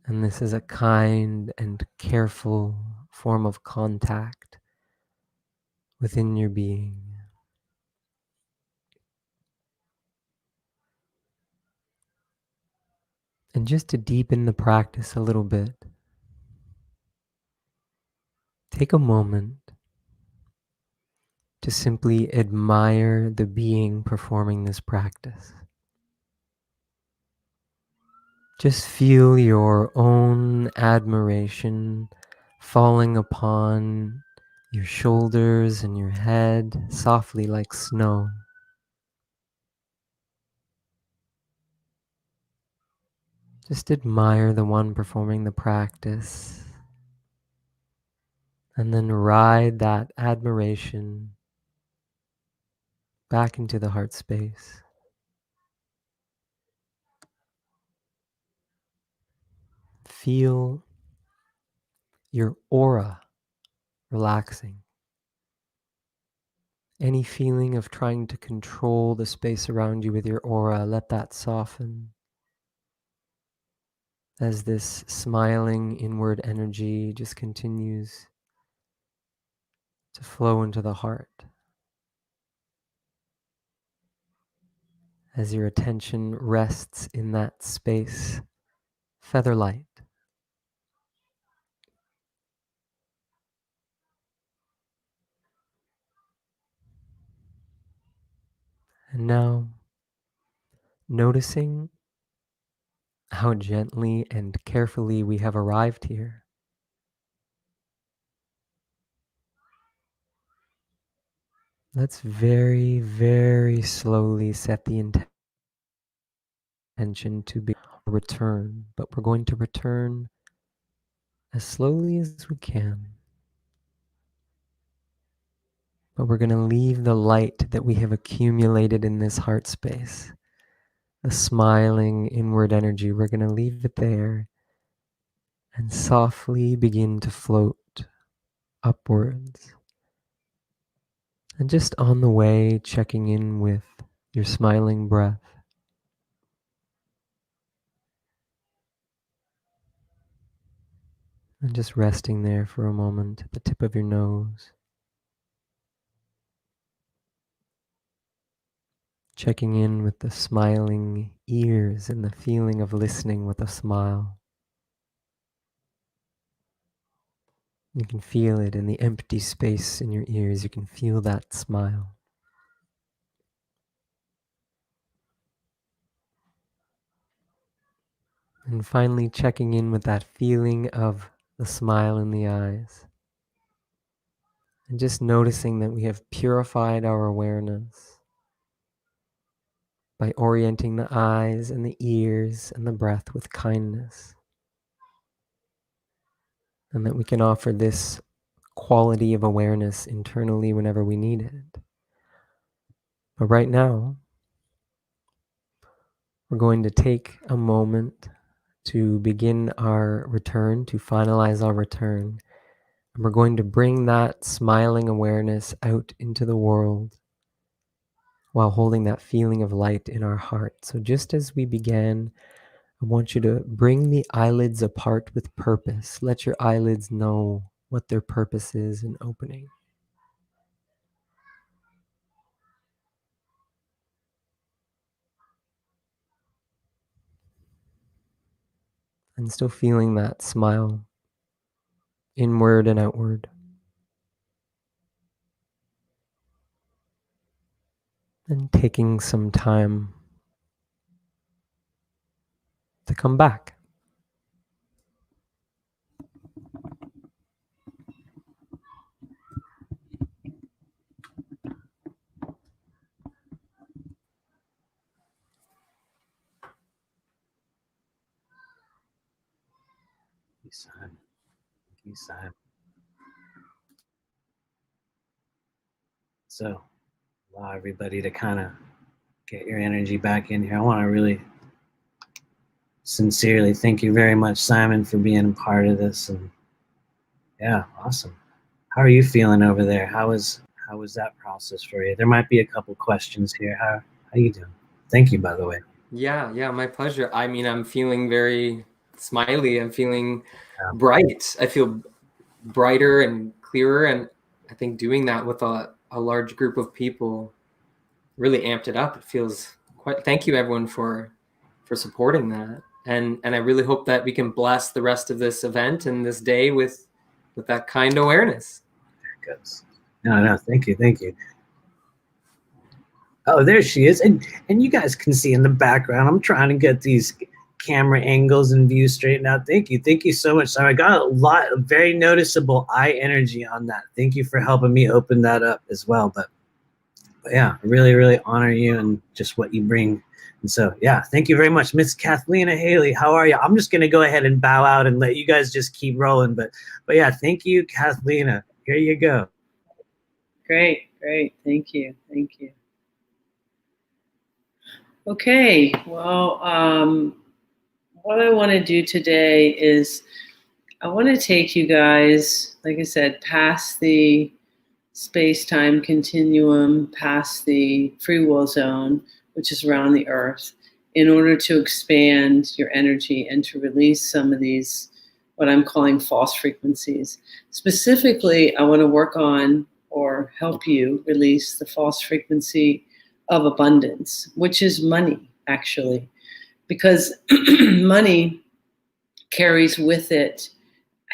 Speaker 4: And this is a kind and careful form of contact within your being. And just to deepen the practice a little bit, take a moment to simply admire the being performing this practice. Just feel your own admiration falling upon your shoulders and your head softly like snow. Just admire the one performing the practice and then ride that admiration back into the heart space. Feel your aura relaxing. Any feeling of trying to control the space around you with your aura, let that soften as this smiling inward energy just continues to flow into the heart. As your attention rests in that space, feather light. And now, noticing how gently and carefully we have arrived here. Let's very, very slowly set the intention to be a return, but we're going to return as slowly as we can. But we're going to leave the light that we have accumulated in this heart space, the smiling inward energy, we're going to leave it there and softly begin to float upwards. And just on the way, checking in with your smiling breath. And just resting there for a moment at the tip of your nose. Checking in with the smiling ears and the feeling of listening with a smile. You can feel it in the empty space in your ears. You can feel that smile. And finally checking in with that feeling of the smile in the eyes. And just noticing that we have purified our awareness by orienting the eyes and the ears and the breath with kindness. And that we can offer this quality of awareness internally whenever we need it. But right now, we're going to take a moment to begin our return, to finalize our return. And we're going to bring that smiling awareness out into the world while holding that feeling of light in our heart. So just as we began, I want you to bring the eyelids apart with purpose. Let your eyelids know what their purpose is in opening. And still feeling that smile inward and outward. And taking some time to come back.
Speaker 1: Simon. Thank you, Simon. So allow everybody to kind of get your energy back in here. I want to really sincerely thank you very much, Simon, for being a part of this. And yeah, awesome. How are you feeling over there? How was that process for you? There might be a couple questions here. How you doing? Thank you, by the way.
Speaker 4: Yeah, my pleasure. I mean, I'm feeling very smiley. I'm feeling bright. I feel brighter and clearer. And I think doing that with a large group of people really amped it up. It feels quite, thank you everyone for supporting that. And I really hope that we can bless the rest of this event and this day with that kind awareness.
Speaker 1: Good. No, thank you. Oh, there she is. And you guys can see in the background, I'm trying to get these camera angles and views straightened out. Thank you so much. So I got a lot of very noticeable eye energy on that. Thank you for helping me open that up as well. But yeah, I really, really honor you and just what you bring. And so, yeah, thank you very much. Miss Cathleena Hailey, how are you? I'm just going to go ahead and bow out and let you guys just keep rolling. But yeah, thank you, Cathleena. Here you go.
Speaker 2: Great. Thank you. Okay, well, what I want to do today is I want to take you guys, like I said, past the space-time continuum, past the free will zone, which is around the Earth, in order to expand your energy and to release some of these, what I'm calling false frequencies. Specifically, I want to work on or help you release the false frequency of abundance, which is money, actually, because money carries with it,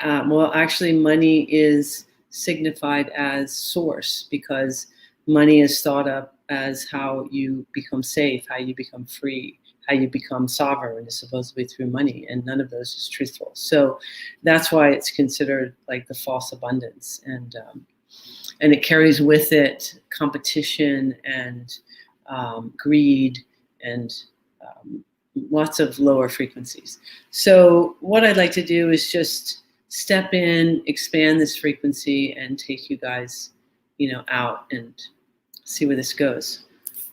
Speaker 2: money is signified as source, because money is thought of as how you become safe, how you become free, how you become sovereign is supposedly through money, and none of those is truthful. So that's why it's considered like the false abundance, and it carries with it competition and greed and lots of lower frequencies. So what I'd like to do is just step in, expand this frequency, and take you guys, out and see where this goes.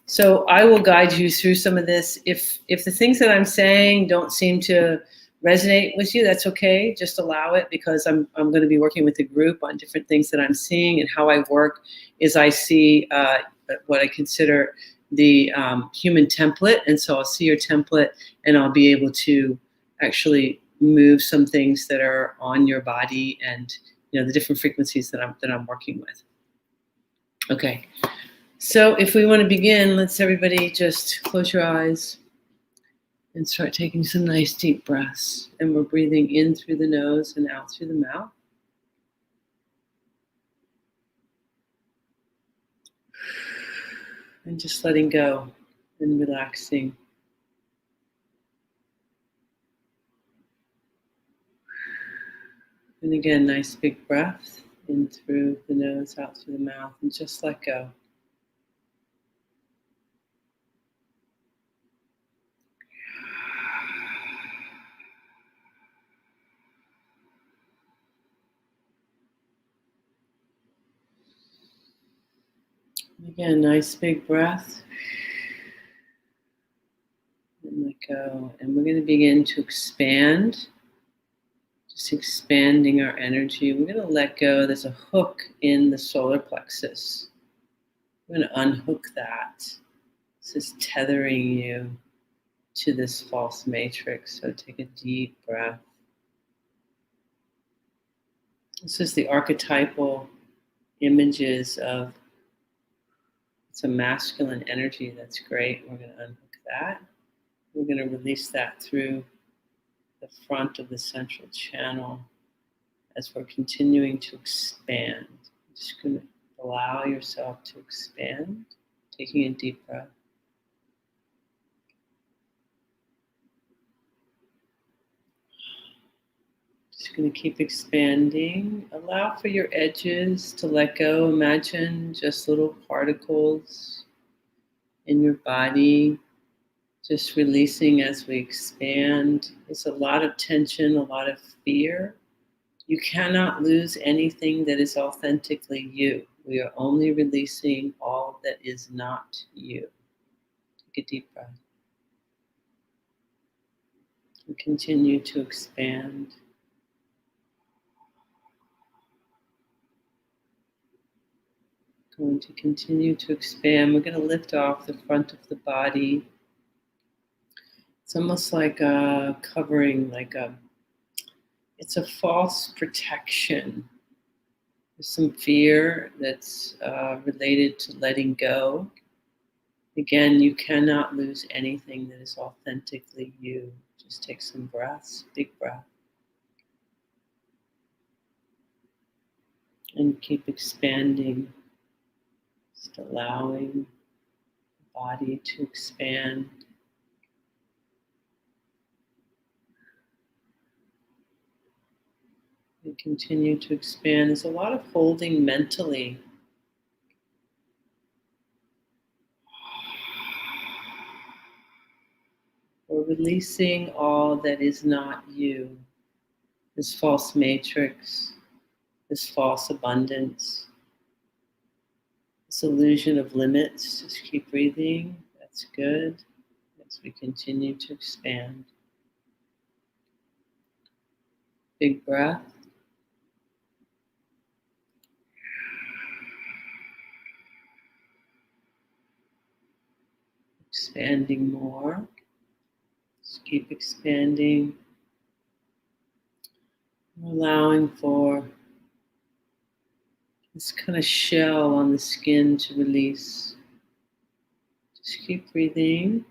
Speaker 2: So I will guide you through some of this. If the things that I'm saying don't seem to resonate with you, that's okay. Just allow it, because I'm going to be working with a group on different things that I'm seeing. And how I work is I see what I consider the human template. And so I'll see your template, and I'll be able to actually move some things that are on your body, and the different frequencies that I'm working with. Okay. So if we want to begin, let's everybody just close your eyes and start taking some nice deep breaths. And we're breathing in through the nose and out through the mouth. And just letting go and relaxing. And again, nice big breath in through the nose, out through the mouth, and just let go. Again, nice big breath. And let go. And we're going to begin to expand. Just expanding our energy. We're going to let go. There's a hook in the solar plexus. We're going to unhook that. This is tethering you to this false matrix. So take a deep breath. This is the archetypal images of, it's a masculine energy. That's great. We're going to unhook that. We're going to release that through the front of the central channel as we're continuing to expand. Just going to allow yourself to expand, taking a deep breath. Just going to keep expanding. Allow for your edges to let go. Imagine just little particles in your body, just releasing as we expand. There's a lot of tension, a lot of fear. You cannot lose anything that is authentically you. We are only releasing all that is not you. Take a deep breath. And continue to expand. Going to continue to expand. We're going to lift off the front of the body. It's almost like a covering, it's a false protection. There's some fear that's related to letting go. Again, you cannot lose anything that is authentically you. Just take some breaths, big breath. And keep expanding. Just allowing the body to expand. And continue to expand. There's a lot of holding mentally. We're releasing all that is not you. This false matrix, this false abundance, this illusion of limits. Just keep breathing. That's good. As we continue to expand. Big breath. Expanding more. Just keep expanding. Allowing for this kind of shell on the skin to release. Just keep breathing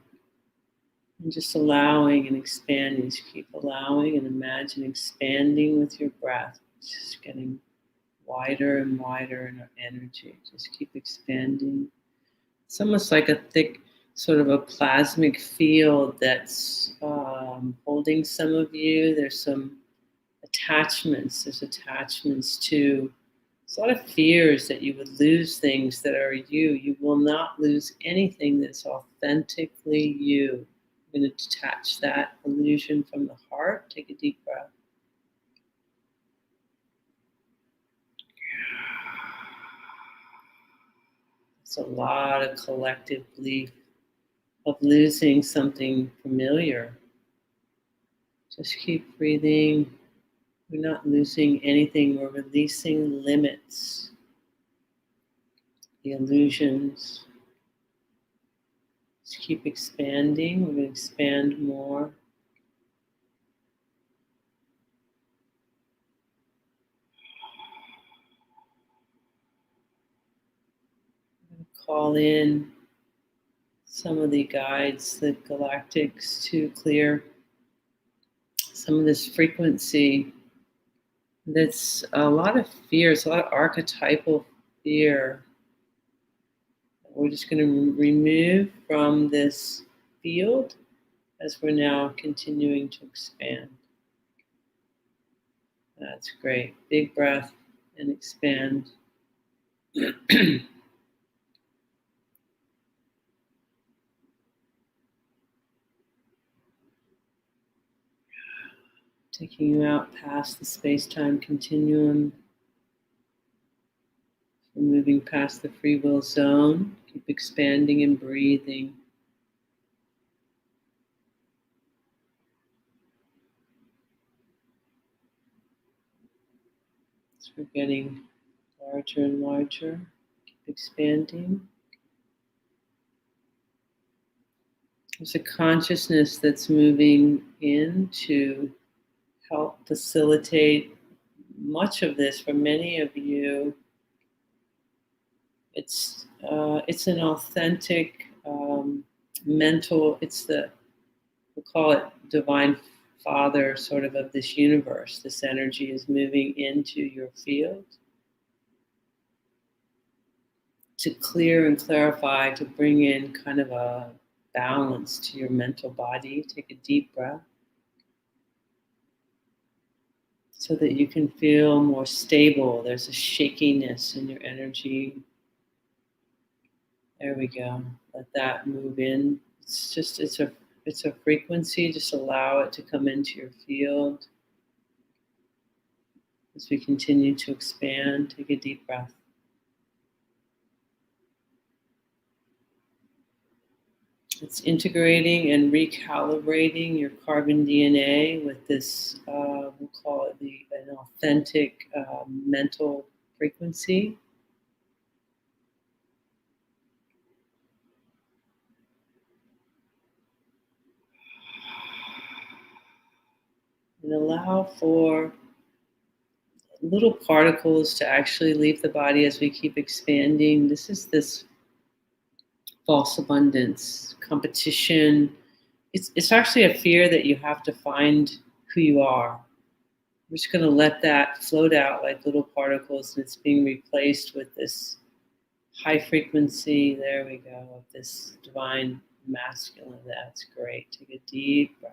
Speaker 2: and just allowing and expanding. Just keep allowing and imagine expanding with your breath. Just getting wider and wider in our energy. Just keep expanding. It's almost like a thick sort of a plasmic field that's holding some of you. There's some attachments. There's attachments to, there's a lot of fears that you would lose things that are you. You will not lose anything that's authentically you. I'm going to detach that illusion from the heart. Take a deep breath. It's a lot of collective belief of losing something familiar. Just keep breathing. We're not losing anything. We're releasing limits, the illusions. Just keep expanding. We're going to expand more. I'm going to call in some of the guides, the galactics, to clear some of this frequency. That's a lot of fear. It's a lot of archetypal fear. We're just going to remove from this field as we're now continuing to expand. That's great. Big breath and expand. Taking you out past the space-time continuum. We're moving past the free will zone. Keep expanding and breathing. So we're getting larger and larger. Keep expanding. There's a consciousness that's moving in to help facilitate much of this for many of you. It's an authentic mental. We'll call it divine father, sort of this universe. This energy is moving into your field to clear and clarify, to bring in kind of a balance to your mental body. Take a deep breath, so that you can feel more stable. There's a shakiness in your energy. There we go. Let that move in. It's a frequency. Just allow it to come into your field. As we continue to expand, take a deep breath. It's integrating and recalibrating your carbon DNA with this, we'll call it an authentic mental frequency. And allow for little particles to actually leave the body as we keep expanding. This is this false abundance, competition. It's actually a fear that you have to find who you are. We're just going to let that float out like little particles, and it's being replaced with this high frequency. There we go, of this divine masculine. That's great. Take a deep breath.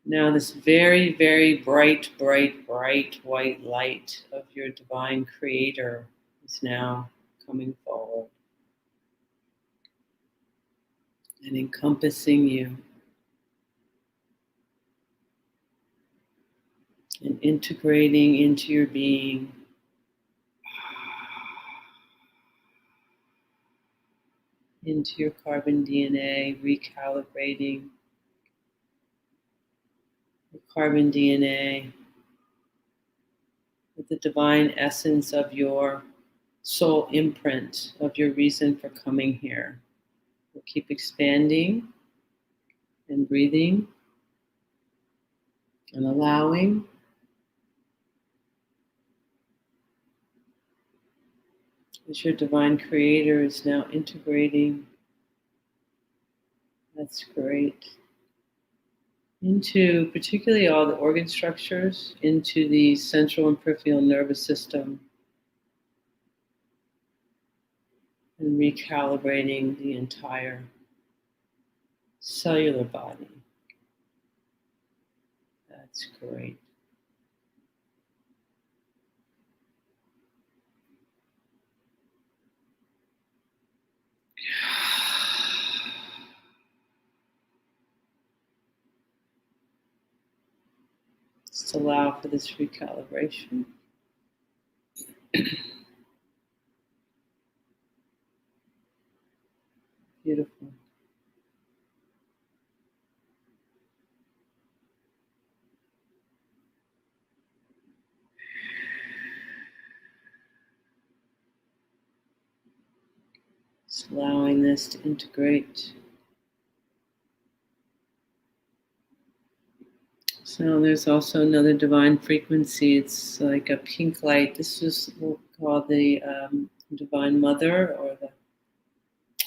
Speaker 2: Now this very, very bright, bright, bright white light of your divine creator is now coming forward and encompassing you and integrating into your being. Into your carbon DNA, recalibrating the carbon DNA with the divine essence of your soul imprint, of your reason for coming here. We'll keep expanding and breathing and allowing. As your divine creator is now integrating, that's great, into particularly all the organ structures, into the central and peripheral nervous system, and recalibrating the entire cellular body. That's great. Just allow for this recalibration. Beautiful. Just allowing this to integrate. So there's also another divine frequency. It's like a pink light. This is what we call the Divine Mother, or the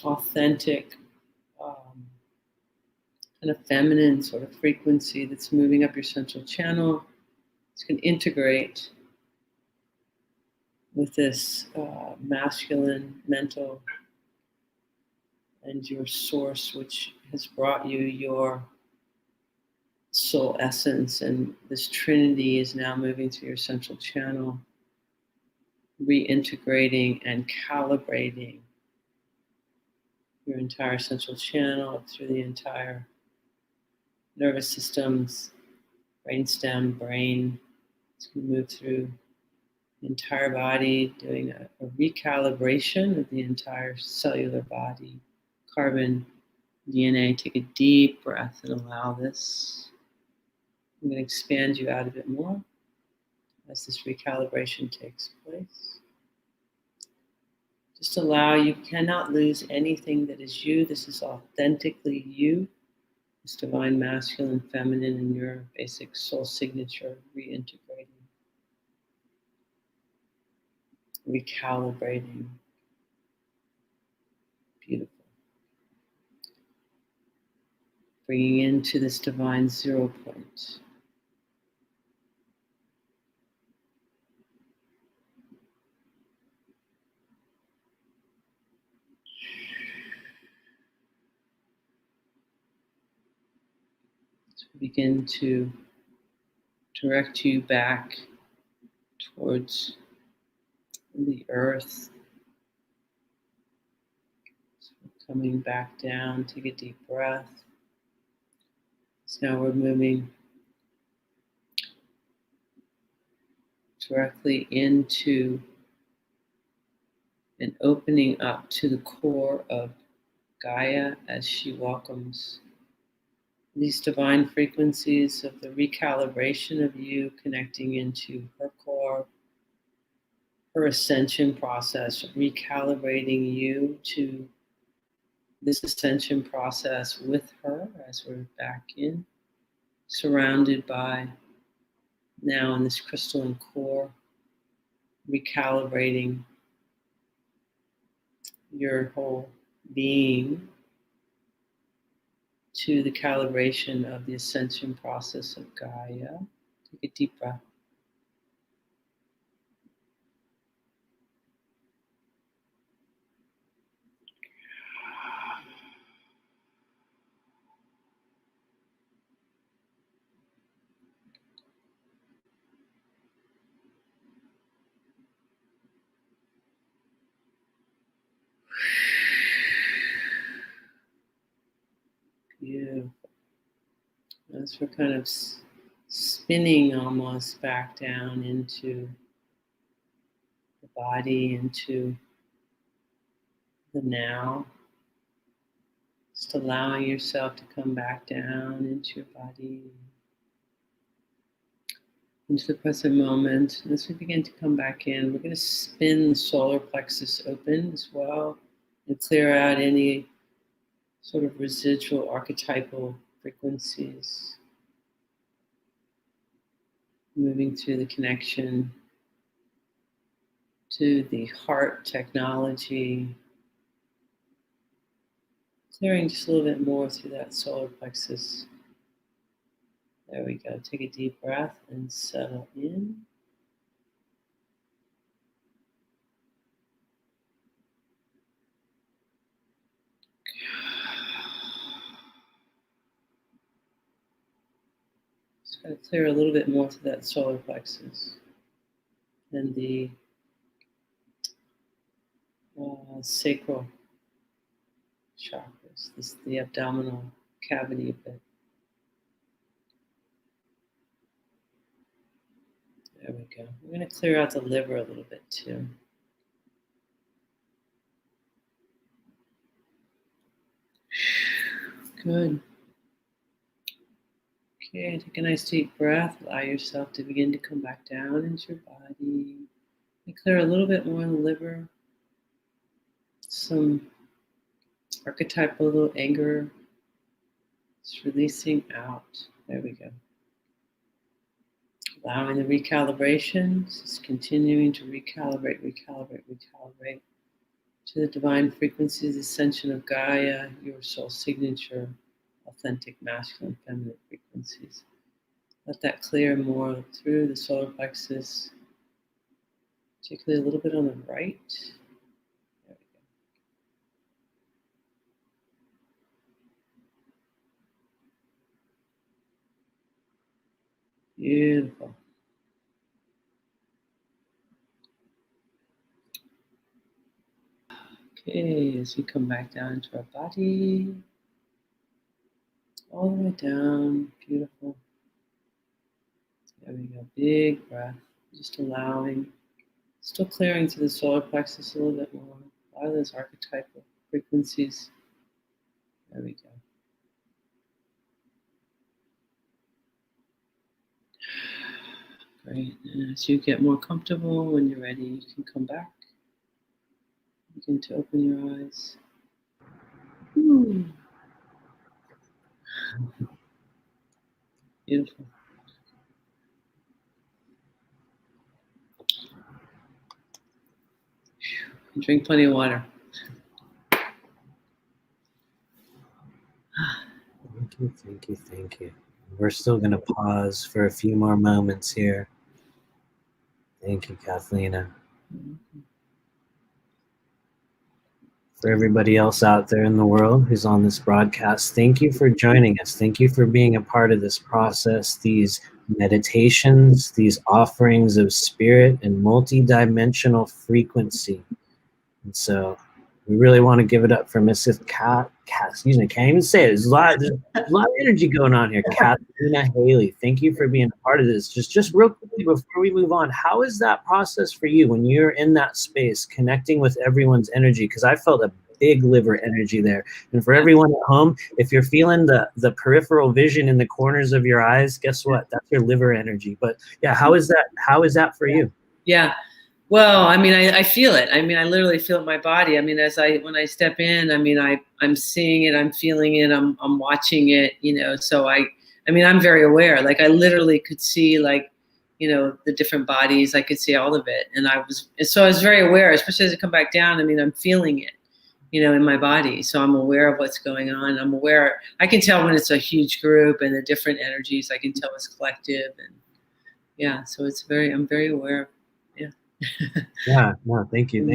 Speaker 2: authentic kind of feminine sort of frequency that's moving up your central channel. It's going to integrate with this masculine mental and your source, which has brought you your soul essence. And this trinity is now moving through your central channel, reintegrating and calibrating your entire central channel up through the entire nervous systems, brainstem, brain. It's going to move through the entire body, doing a recalibration of the entire cellular body, carbon, DNA. Take a deep breath and allow this. I'm going to expand you out a bit more as this recalibration takes place. Just allow, you cannot lose anything that is you. This is authentically you. This divine masculine, feminine, and your basic soul signature, reintegrating, recalibrating. Beautiful. Bringing into this divine 0 point. So begin to direct you back towards the earth. So coming back down, take a deep breath. So now we're moving directly into and opening up to the core of Gaia as she welcomes these divine frequencies of the recalibration of you, connecting into her core, her ascension process, recalibrating you to this ascension process with her as we're back in, surrounded by, now in this crystalline core, recalibrating your whole being to the calibration of the ascension process of Gaia. Take a deep breath. Beautiful. As we're kind of spinning almost back down into the body, into the now. Just allowing yourself to come back down into your body, into the present moment. As we begin to come back in, we're going to spin the solar plexus open as well and clear out any sort of residual archetypal frequencies. Moving through the connection to the heart technology, clearing just a little bit more through that solar plexus. There we go. Take a deep breath and settle in. Just got to clear a little bit more through that solar plexus and the sacral chakras, the abdominal cavity a bit. There we go. We're going to clear out the liver a little bit too. Good. Okay, take a nice deep breath. Allow yourself to begin to come back down into your body. And clear a little bit more in the liver. Some archetypal little anger. Just releasing out. There we go. Allowing the recalibrations. Just continuing to recalibrate to the divine frequencies, ascension of Gaia, your soul signature, authentic masculine, feminine frequencies. Let that clear more through the solar plexus, particularly a little bit on the right. There we go. Beautiful. Okay, as we come back down into our body, all the way down, beautiful. There we go, big breath, just allowing, still clearing to the solar plexus a little bit more. A lot of those archetypal frequencies. There we go. Great, and as you get more comfortable, when you're ready, you can come back. Begin to open your eyes. Beautiful. Drink plenty of water.
Speaker 1: Thank you. We're still going to pause for a few more moments here. Thank you, Cathleena. For everybody else out there in the world who's on this broadcast, thank you for joining us. Thank you for being a part of this process, these meditations, these offerings of spirit and multidimensional frequency. And so we really want to give it up for Mrs. Excuse me, can't even say it. There's a lot of energy going on here. Cathleena Hailey, thank you for being a part of this. Just real quickly before we move on, how is that process for you when you're in that space, connecting with everyone's energy? Because I felt a big liver energy there. And for everyone at home, if you're feeling the peripheral vision in the corners of your eyes, guess what? That's your liver energy. But yeah, how is that for you?
Speaker 2: Yeah. Well, I mean, I feel it. I mean, I literally feel it in my body. I mean, when I step in, I mean, I'm seeing it, I'm feeling it, I'm watching it, you know. So I mean, I'm very aware. Like I literally could see, like, you know, the different bodies. I could see all of it, and I was very aware. Especially as I come back down, I mean, I'm feeling it, you know, in my body. So I'm aware of what's going on. I'm aware. I can tell when it's a huge group and the different energies. I can tell it's collective, and yeah. So I'm very aware.
Speaker 1: Yeah, no, thank you.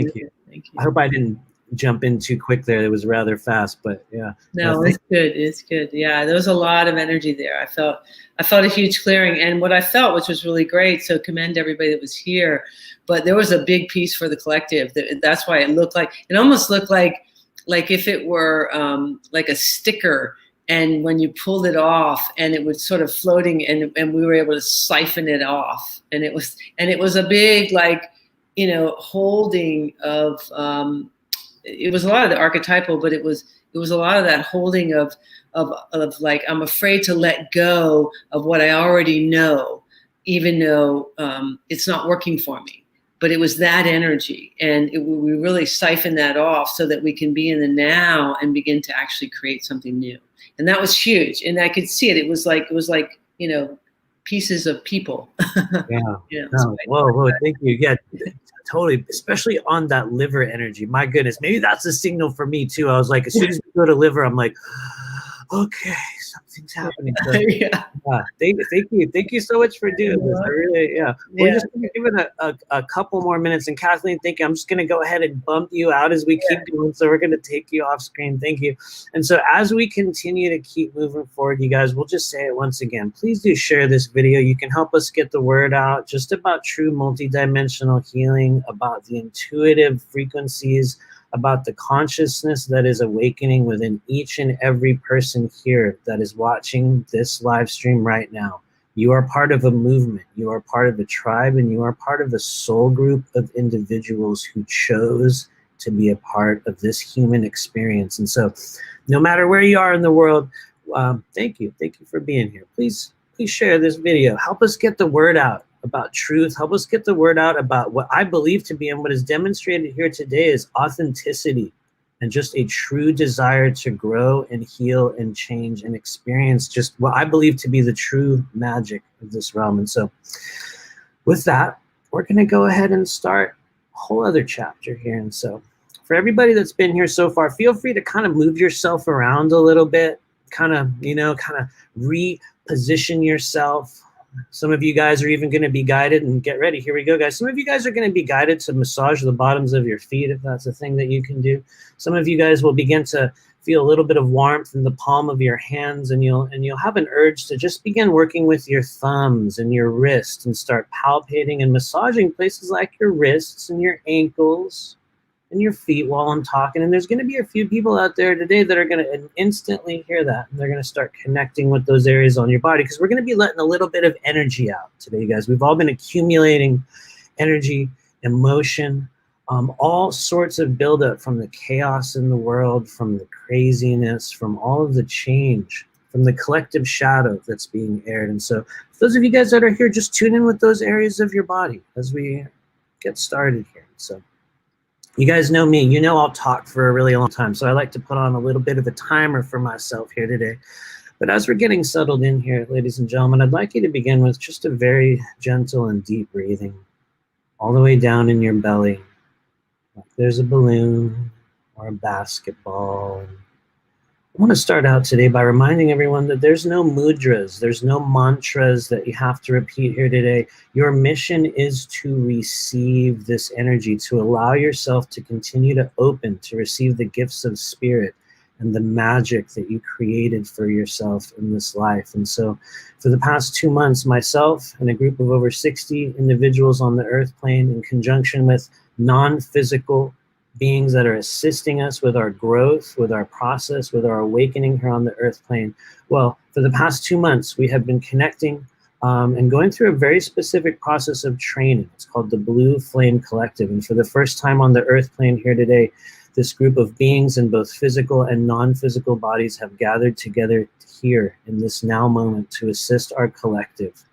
Speaker 1: I hope I didn't jump in too quick there. It was rather fast, but yeah.
Speaker 2: No, it's good. It's good. Yeah, there was a lot of energy there. I felt a huge clearing, and what I felt, which was really great. So commend everybody that was here. But there was a big piece for the collective. That's why it almost looked like if it were like a sticker. And when you pulled it off, and it was sort of floating, and we were able to siphon it off, and it was a big, like, you know, holding of. It was a lot of the archetypal, but it was a lot of that holding of like, I'm afraid to let go of what I already know, even though it's not working for me. But it was that energy, and we really siphoned that off so that we can be in the now and begin to actually create something new. And that was huge, and I could see it. It was like, you know, pieces of people.
Speaker 1: Yeah. No, whoa, thank you. Yeah, totally. Especially on that liver energy. My goodness, maybe that's a signal for me too. I was like, as soon as we go to liver, I'm like, okay, something's happening. So,
Speaker 2: Yeah.
Speaker 1: Thank you so much for doing this. I really, We're just gonna give it a couple more minutes. And Kathleen, thank you. I'm just gonna go ahead and bump you out as we keep going. So we're gonna take you off screen. Thank you. And so as we continue to keep moving forward, you guys, we'll just say it once again. Please do share this video. You can help us get the word out just about true multidimensional healing, about the intuitive frequencies, about the consciousness that is awakening within each and every person here that is watching this live stream right now. You are part of a movement. You are part of a tribe, and you are part of a soul group of individuals who chose to be a part of this human experience. And so no matter where you are in the world, thank you. Thank you for being here. Please share this video. Help us get the word out about truth. Help us get the word out about what I believe to be and what is demonstrated here today is authenticity and just a true desire to grow and heal and change and experience just what I believe to be the true magic of this realm. And so with that, we're going to go ahead and start a whole other chapter here. And so for everybody that's been here so far, feel free to kind of move yourself around a little bit, kind of reposition yourself. Some of you guys are even going to be guided, and get ready. Here we go, guys. Some of you guys are going to be guided to massage the bottoms of your feet, if that's a thing that you can do. Some of you guys will begin to feel a little bit of warmth in the palm of your hands, and you'll have an urge to just begin working with your thumbs and your wrists and start palpating and massaging places like your wrists and your ankles and your feet while I'm talking. And there's going to be a few people out there today that are going to instantly hear that, and they're going to start connecting with those areas on your body, because we're going to be letting a little bit of energy out today, guys. We've all been accumulating energy, emotion, all sorts of buildup from the chaos in the world, from the craziness, from all of the change, from the collective shadow that's being aired. And so for those of you guys that are here, just tune in with those areas of your body as we get started here. So you guys know me, you know I'll talk for a really long time, so I like to put on a little bit of a timer for myself here today. But as we're getting settled in here, ladies and gentlemen, I'd like you to begin with just a very gentle and deep breathing all the way down in your belly, like there's a balloon or a basketball. I want to start out today by reminding everyone that there's no mudras, there's no mantras that you have to repeat here today. Your mission is to receive this energy, to allow yourself to continue to open, to receive the gifts of spirit and the magic that you created for yourself in this life. And so for the past 2 months, myself and a group of over 60 individuals on the earth plane, in conjunction with non-physical beings that are assisting us with our growth, with our process, with our awakening here on the earth plane. Well, for the past 2 months, we have been connecting and going through a very specific process of training. It's called the Blue Flame Collective. And for the first time on the earth plane here today, this group of beings in both physical and non-physical bodies have gathered together here in this now moment to assist our collective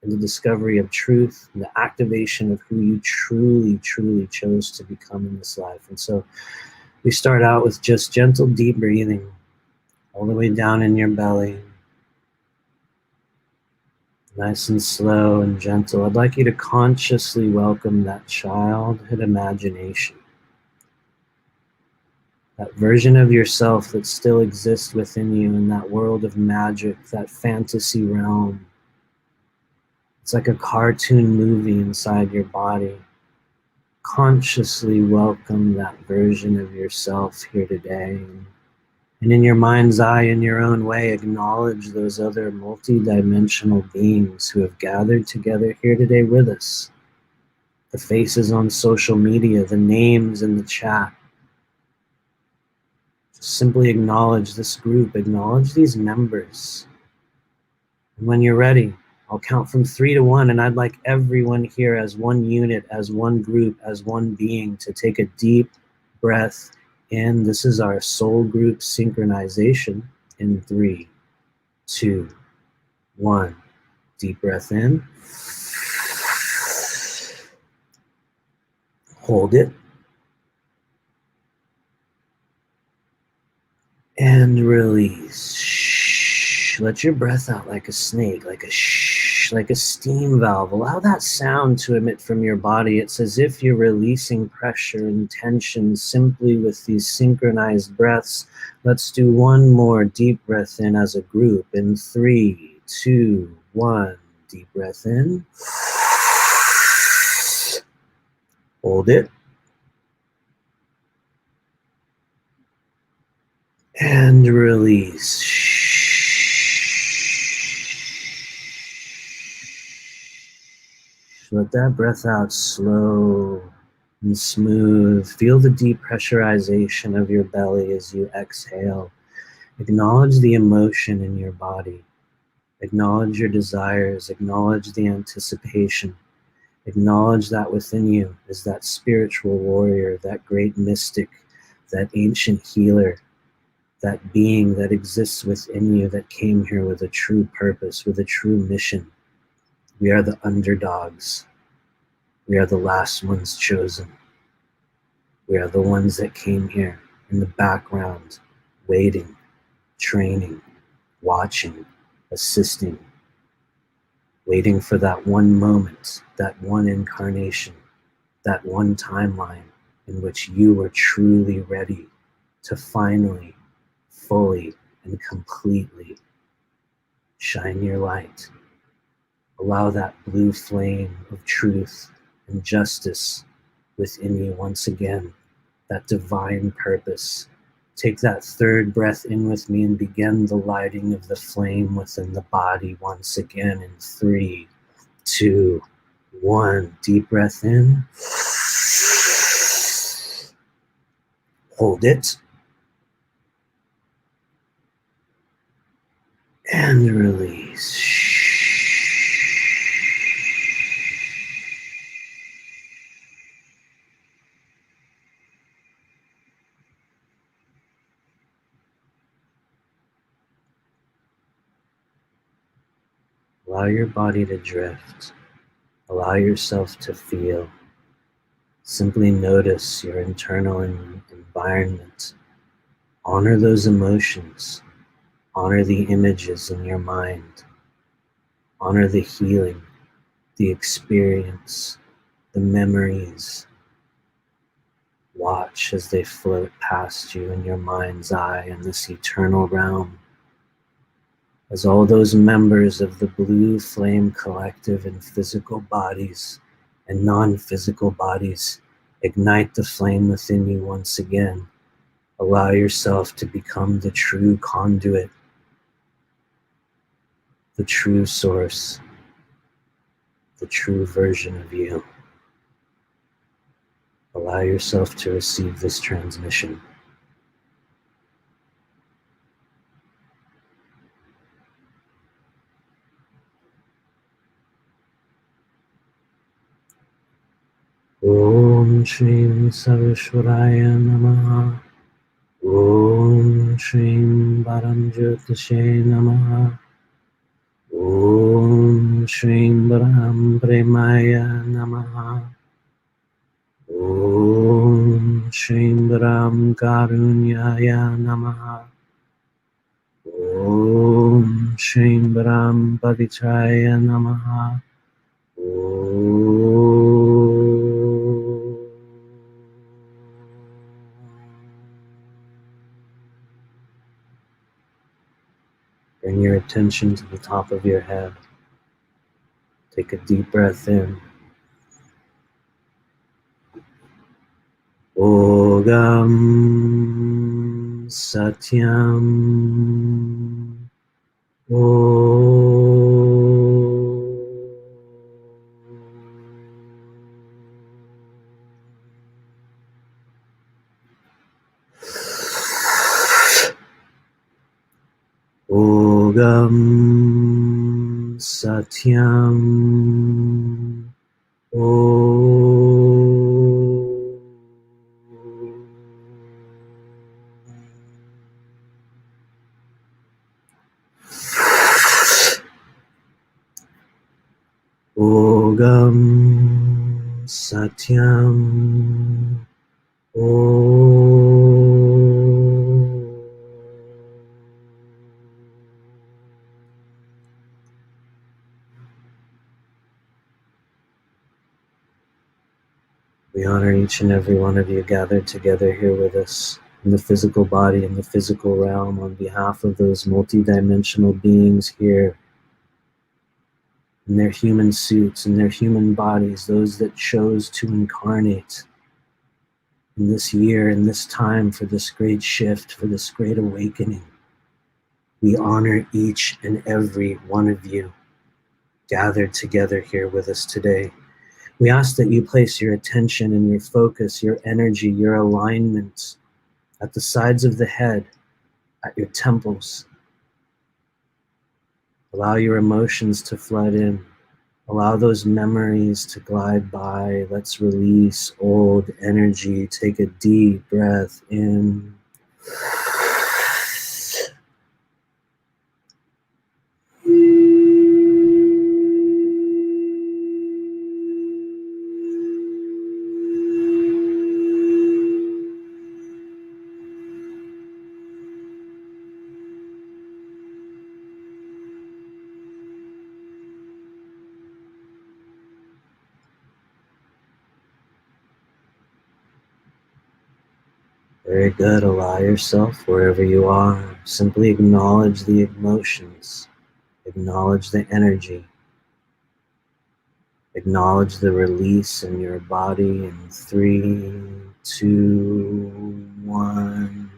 Speaker 1: in the discovery of truth and the activation of who you truly, truly chose to become in this life. And so we start out with just gentle, deep breathing all the way down in your belly. Nice and slow and gentle. I'd like you to consciously welcome that childhood imagination, that version of yourself that still exists within you in that world of magic, that fantasy realm. It's like a cartoon movie inside your body. Consciously welcome that version of yourself here today. And in your mind's eye, in your own way, acknowledge those other multidimensional beings who have gathered together here today with us. The faces on social media, the names in the chat. Simply acknowledge this group, acknowledge these members. And when you're ready, I'll count from 3 to 1, and I'd like everyone here as one unit, as one group, as one being to take a deep breath in. This is our soul group synchronization in 3, 2, 1. Deep breath in. Hold it. And release. Let your breath out like a snake, like a shh, like a steam valve. Allow that sound to emit from your body. It's as if you're releasing pressure and tension simply with these synchronized breaths. Let's do one more deep breath in as a group in 3, 2, 1. Deep breath in. Hold it. And release. Let that breath out slow and smooth. Feel the depressurization of your belly as you exhale. Acknowledge the emotion in your body. Acknowledge your desires, acknowledge the anticipation, acknowledge that within you is that spiritual warrior, that great mystic, that ancient healer, that being that exists within you that came here with a true purpose, with a true mission. We are the underdogs. We are the last ones chosen. We are the ones that came here in the background, waiting, training, watching, assisting, waiting for that one moment, that one incarnation, that one timeline in which you were truly ready to finally, fully, and completely shine your light. Allow that blue flame of truth and justice within you once again, that divine purpose. Take that third breath in with me and begin the lighting of the flame within the body once again in 3, 2, 1. Deep breath in. Hold it. And release. Allow your body to drift. Allow yourself to feel. Simply notice your internal environment. Honor those emotions. Honor the images in your mind. Honor the healing, the experience, the memories. Watch as they float past you in your mind's eye in this eternal realm. As all those members of the Blue Flame Collective in physical bodies and non-physical bodies ignite the flame within you once again. Allow yourself to become the true conduit, the true source, the true version of you. Allow yourself to receive this transmission. Om Shrim Sarveshwaraya Namaha. Om Shrim Param Jyotishe Namaha. Om Shrim Param Premaya Namaha. Om Shrim Param Karunyaya Namaha. Om Shrim Param Pavitraya Namaha. Bring your attention to the top of your head. Take a deep breath in. Ogam Satyam. Ogam Satyam. Ogam Satyam. We honor each and every one of you gathered together here with us in the physical body, in the physical realm, on behalf of those multidimensional beings here in their human suits, in their human bodies, those that chose to incarnate in this year, in this time, for this great shift, for this great awakening. We honor each and every one of you gathered together here with us today. We ask that you place your attention and your focus, your energy, your alignment at the sides of the head, at your temples. Allow your emotions to flood in. Allow those memories to glide by. Let's release old energy. Take a deep breath in. Very good. Allow yourself, wherever you are, simply acknowledge the emotions, acknowledge the energy, acknowledge the release in your body in 3, 2, 1.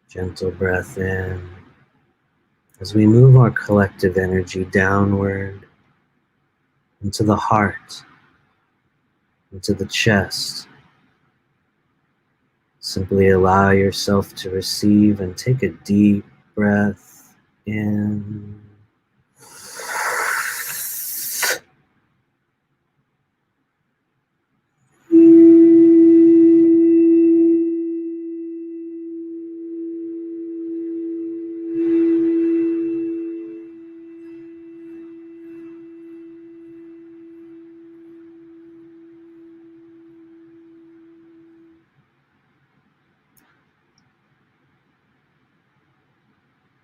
Speaker 1: Gentle breath in. As we move our collective energy downward into the heart, into the chest, simply allow yourself to receive and take a deep breath in.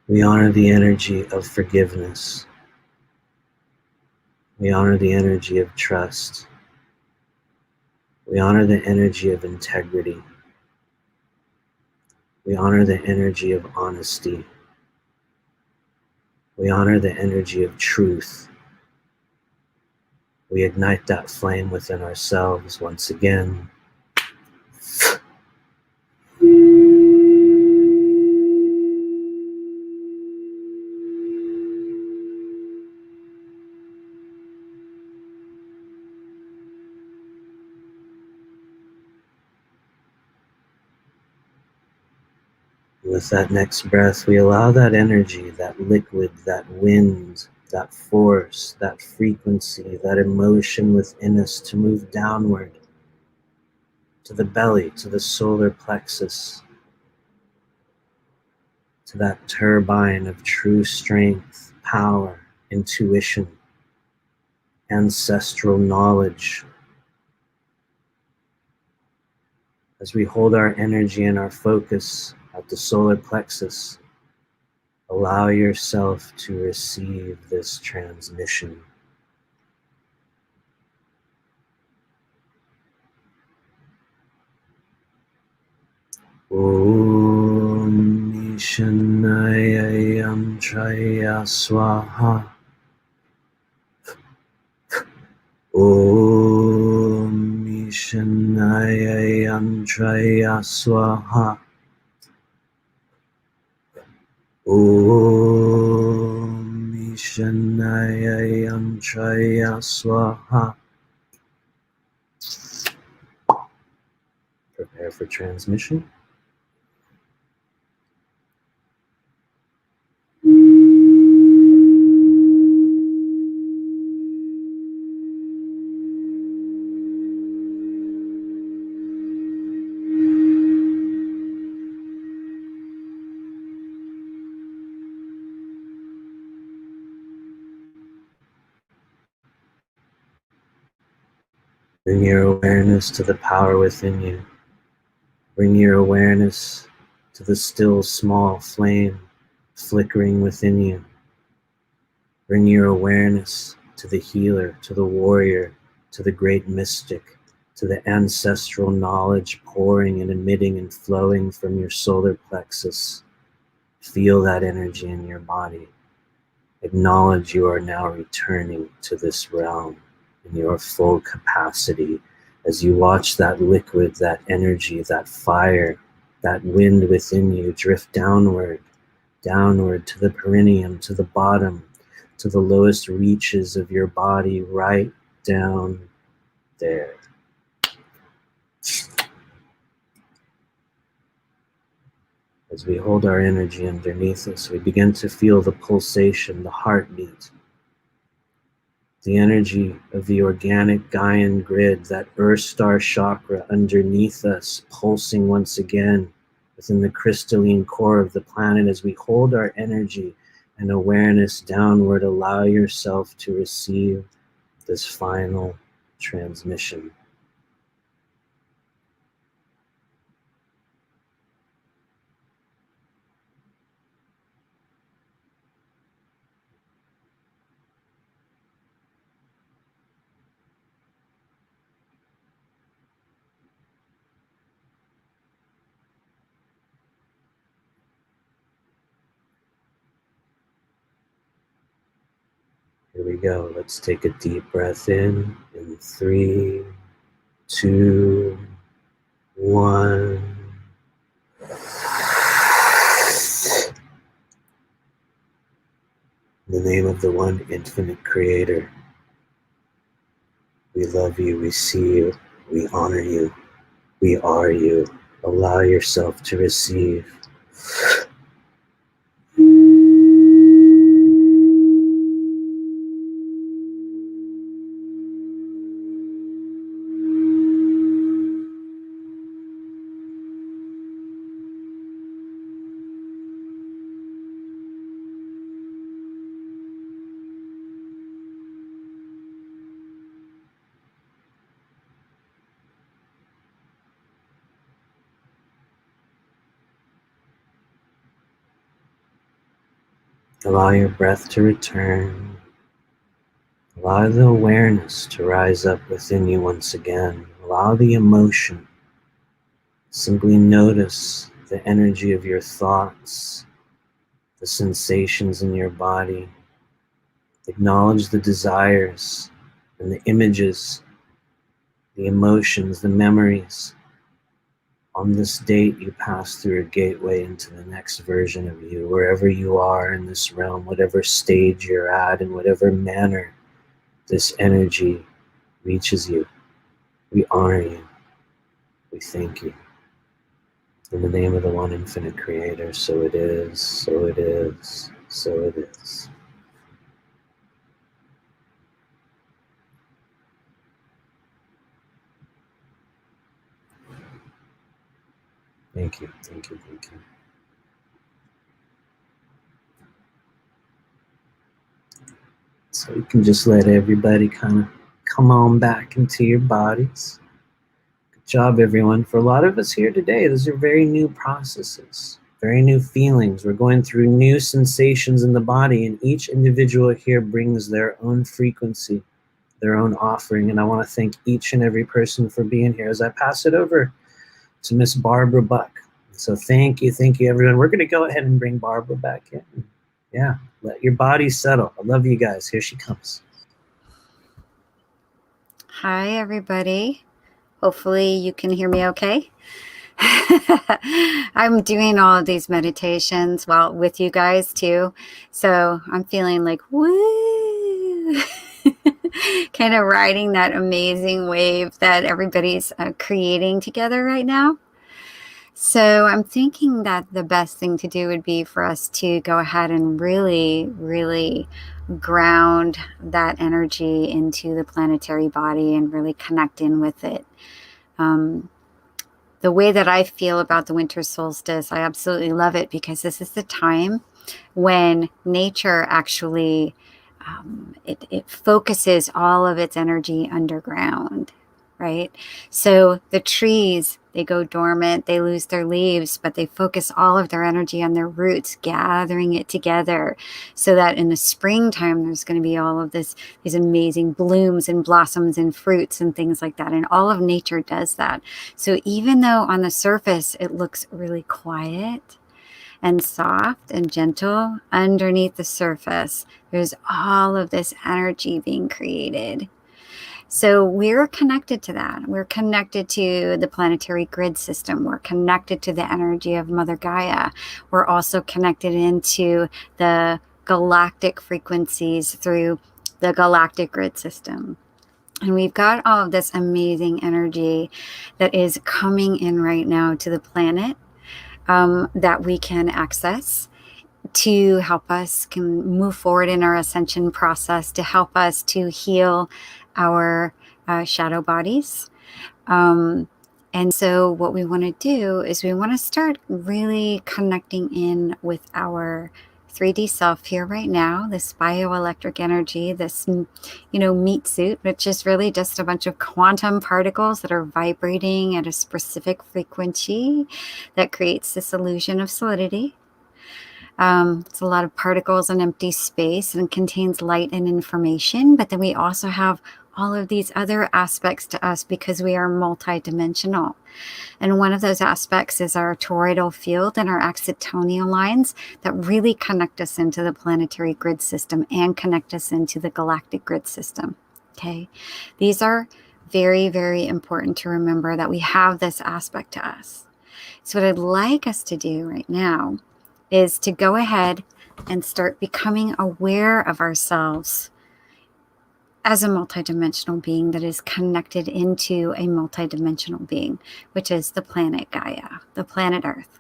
Speaker 1: We honor the energy of forgiveness. We honor the energy of trust. We honor the energy of integrity. We honor the energy of honesty. We honor the energy of truth. We ignite that flame within ourselves once again. With that next breath, we allow that energy, that liquid, that wind, that force, that frequency, that emotion within us to move downward to the belly, to the solar plexus, to that turbine of true strength, power, intuition, ancestral knowledge. As we hold our energy and our focus at the solar plexus, allow yourself to receive this transmission. Om Nishanayayam Traya Swaha. Om Nishanayayam Traya Swaha. Om Nishanayayam Traya Swaha. Prepare for transmission. Bring your awareness to the power within you. Bring your awareness to the still small flame flickering within you. Bring your awareness to the healer, to the warrior, to the great mystic, to the ancestral knowledge pouring and emitting and flowing from your solar plexus. Feel that energy in your body. Acknowledge you are now returning to this realm in your full capacity as you watch that liquid, that energy, that fire, that wind within you drift downward, downward to the perineum, to the bottom, to the lowest reaches of your body, right down there. As we hold our energy underneath us, we begin to feel the pulsation, the heartbeat, the energy of the organic Gaian grid, that Earthstar chakra underneath us, pulsing once again within the crystalline core of the planet. As we hold our energy and awareness downward, allow yourself to receive this final transmission. Here we go. Let's take a deep breath in 3, 2, 1. In the name of the one infinite creator, we love you, we see you, we honor you, we are you. Allow yourself to receive. Allow your breath to return. Allow the awareness to rise up within you once again. Allow the emotion. Simply notice the energy of your thoughts, the sensations in your body. Acknowledge the desires and the images, the emotions, the memories. On this date, you pass through a gateway into the next version of you, wherever you are in this realm, whatever stage you're at, in whatever manner this energy reaches you. We honor you. We thank you. In the name of the one infinite creator, so it is, so it is, so it is. Thank you, thank you, thank you. So you can just let everybody kind of come on back into your bodies. Good job, everyone. For a lot of us here today, those are very new processes, very new feelings. We're going through new sensations in the body, and each individual here brings their own frequency, their own offering. And I want to thank each and every person for being here. As I pass it over to Miss Barbara Buck. So thank you, everyone. We're going to go ahead and bring Barbara back in. Yeah, let your body settle. I love you guys. Here she comes.
Speaker 3: Hi, everybody. Hopefully you can hear me okay. I'm doing all of these meditations while with you guys too. So I'm feeling like, woo, kind of riding that amazing wave that everybody's creating together right now. So I'm thinking that the best thing to do would be for us to go ahead and really, really ground that energy into the planetary body and really connect in with it. The way that I feel about the winter solstice, I absolutely love it because this is the time when nature actually, it focuses all of its energy underground, right? So the trees, they go dormant, they lose their leaves, but they focus all of their energy on their roots, gathering it together so that in the springtime, there's going to be all of these amazing blooms and blossoms and fruits and things like that. And all of nature does that. So even though on the surface, it looks really quiet and soft and gentle, underneath the surface, there's all of this energy being created. So we're connected to that. We're connected to the planetary grid system. We're connected to the energy of Mother Gaia. We're also connected into the galactic frequencies through the galactic grid system. And we've got all of this amazing energy that is coming in right now to the planet. that we can access to help us can move forward in our ascension process, to help us to heal our shadow bodies. And so what we want to do is we want to start really connecting in with our 3D self here right now, this bioelectric energy, this, meat suit, which is really just a bunch of quantum particles that are vibrating at a specific frequency that creates this illusion of solidity. It's a lot of particles and empty space, and contains light and information. But then we also have all of these other aspects to us because we are multidimensional. And one of those aspects is our toroidal field and our accitonal lines that really connect us into the planetary grid system and connect us into the galactic grid system. Okay. These are very, very important to remember, that we have this aspect to us. So what I'd like us to do right now is to go ahead and start becoming aware of ourselves as a multidimensional being that is connected into a multidimensional being, which is the planet Gaia, the planet Earth.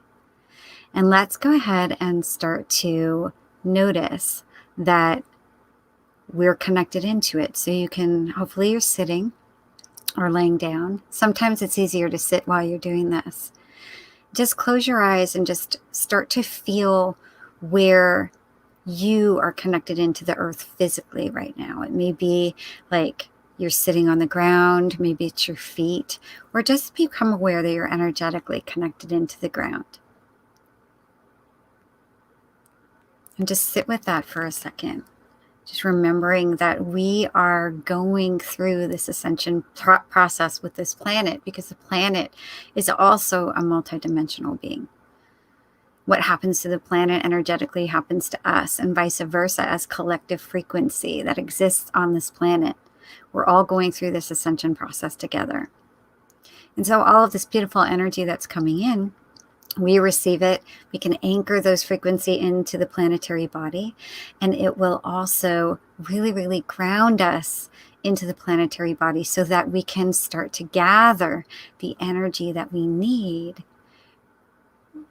Speaker 3: And let's go ahead and start to notice that we're connected into it. So you can, hopefully you're sitting or laying down. Sometimes it's easier to sit while you're doing this. Just close your eyes and just start to feel where you are connected into the earth physically right now. It may be like you're sitting on the ground, maybe it's your feet, or just become aware that you're energetically connected into the ground. And just sit with that for a second. Just remembering that we are going through this ascension process with this planet, because the planet is also a multidimensional being. What happens to the planet energetically happens to us, and vice versa, as collective frequency that exists on this planet. We're all going through this ascension process together. And so all of this beautiful energy that's coming in, we receive it. We can anchor those frequency into the planetary body, and it will also really, really ground us into the planetary body so that we can start to gather the energy that we need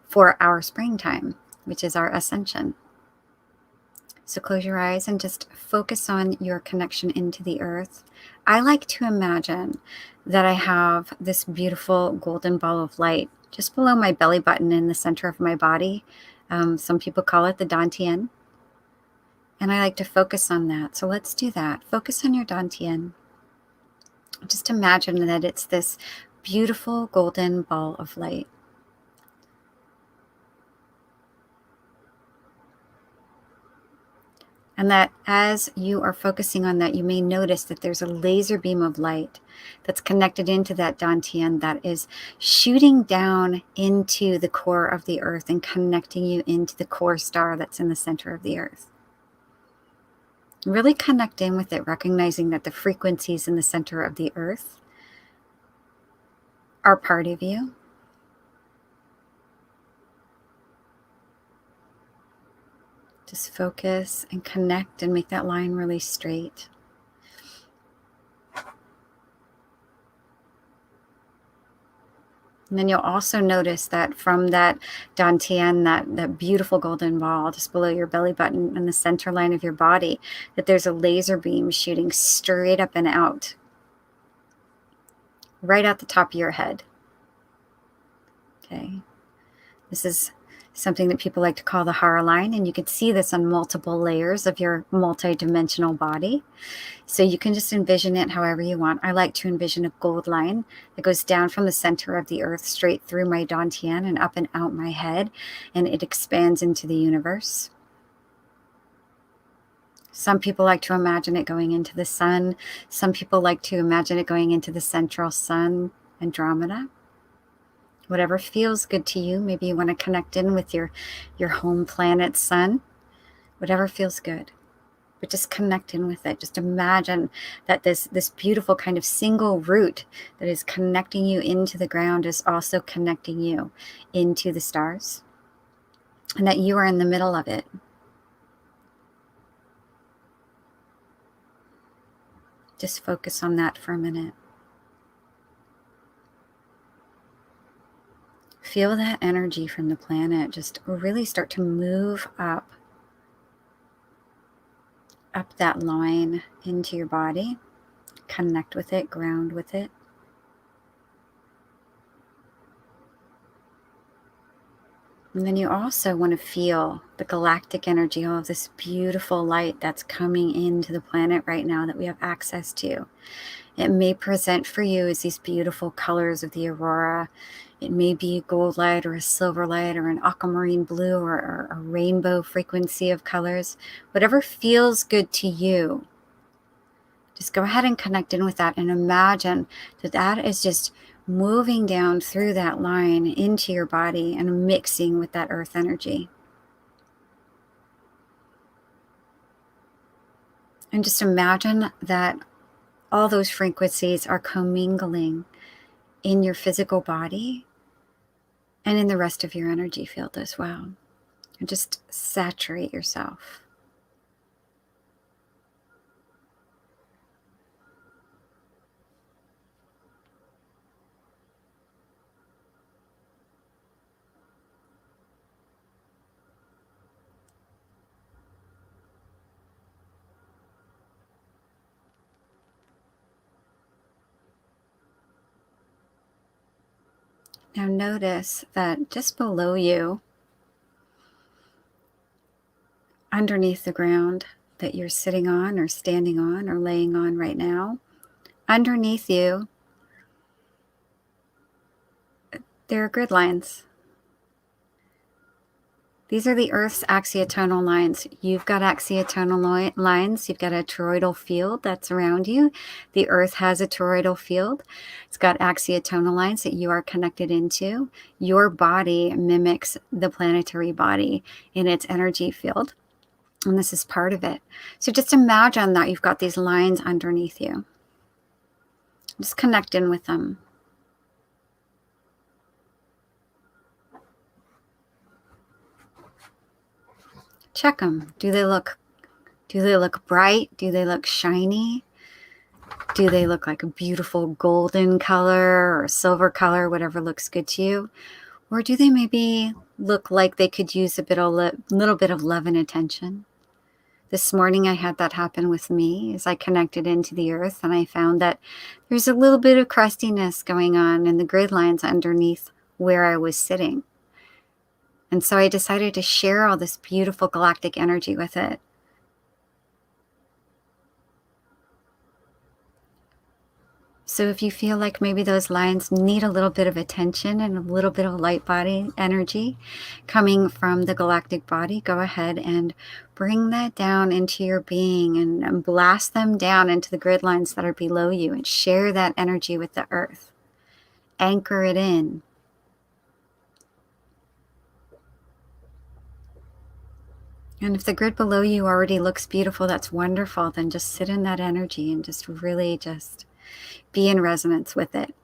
Speaker 3: for our springtime, which is our ascension. So close your eyes and just focus on your connection into the earth. I like to imagine that I have this beautiful golden ball of light just below my belly button in the center of my body. Some people call it the dantian. And I like to focus on that. So let's do that. Focus on your dantian. Just imagine that it's this beautiful golden ball of light. And that as you are focusing on that, you may notice that there's a laser beam of light that's connected into that dantian that is shooting down into the core of the earth and connecting you into the core star that's in the center of the earth. Really connect in with it, recognizing that the frequencies in the center of the earth are part of you. Just focus and connect and make that line really straight. And then you'll also notice that from that dantian, that beautiful golden ball just below your belly button in the center line of your body, that there's a laser beam shooting straight up and out, right at the top of your head. Okay. This is something that people like to call the Hara line, and you can see this on multiple layers of your multidimensional body. So you can just envision it however you want. I like to envision a gold line that goes down from the center of the earth straight through my dantian and up and out my head, and it expands into the universe. Some people like to imagine it going into the sun. Some people like to imagine it going into the central sun, Andromeda. Whatever feels good to you. Maybe you want to connect in with your home planet sun. Whatever feels good. But just connect in with it. Just imagine that this beautiful kind of single root that is connecting you into the ground is also connecting you into the stars. And that you are in the middle of it. Just focus on that for a minute. Feel that energy from the planet just really start to move up that line into your body. Connect with it, ground with it. And then you also want to feel the galactic energy, all of this beautiful light that's coming into the planet right now that we have access to. It may present for you as these beautiful colors of the aurora. It may be a gold light or a silver light or an aquamarine blue or a rainbow frequency of colors. Whatever feels good to you, just go ahead and connect in with that and imagine that that is just moving down through that line into your body and mixing with that earth energy. And just imagine that all those frequencies are commingling in your physical body and in the rest of your energy field as well. And just saturate yourself. Now notice that just below you, underneath the ground that you're sitting on or standing on or laying on right now, underneath you, there are grid lines. These are the Earth's axiatonal lines. You've got axiatonal lines. You've got a toroidal field that's around you. The Earth has a toroidal field. It's got axiatonal lines that you are connected into. Your body mimics the planetary body in its energy field. And this is part of it. So just imagine that you've got these lines underneath you. Just connect in with them. Check them. Do they look bright? Do they look shiny? Do they look like a beautiful golden color or silver color, whatever looks good to you? Or do they maybe look like they could use a little bit of love and attention? This morning I had that happen with me as I connected into the earth, and I found that there's a little bit of crustiness going on in the grid lines underneath where I was sitting. And so I decided to share all this beautiful galactic energy with it. So if you feel like maybe those lines need a little bit of attention and a little bit of light body energy coming from the galactic body, go ahead and bring that down into your being and blast them down into the grid lines that are below you and share that energy with the earth. Anchor it in. And if the grid below you already looks beautiful, that's wonderful. Then just sit in that energy and just really just be in resonance with it.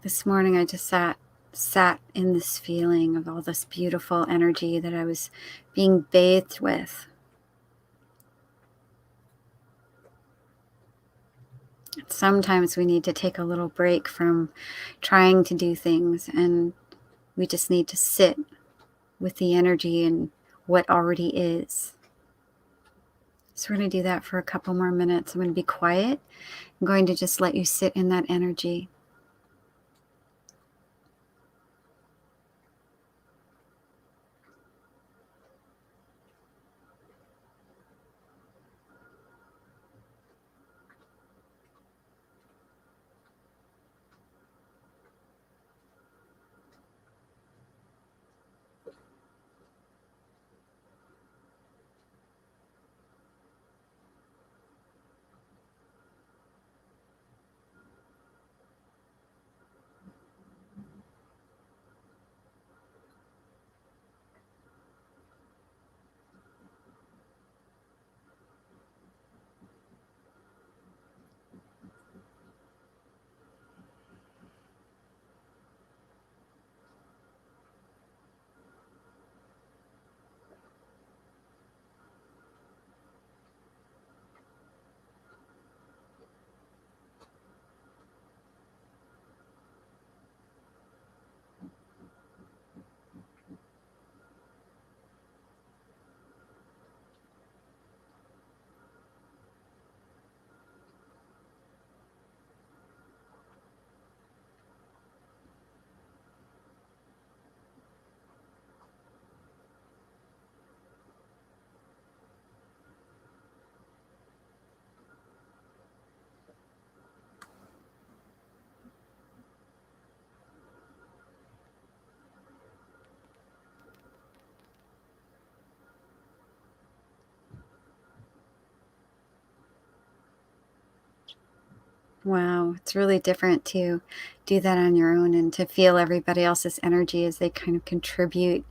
Speaker 3: This morning I just sat in this feeling of all this beautiful energy that I was being bathed with. Sometimes we need to take a little break from trying to do things, and we just need to sit with the energy and what already is. So we're going to do that for a couple more minutes. I'm going to be quiet. I'm going to just let you sit in that energy. Wow, it's really different to do that on your own and to feel everybody else's energy as they kind of contribute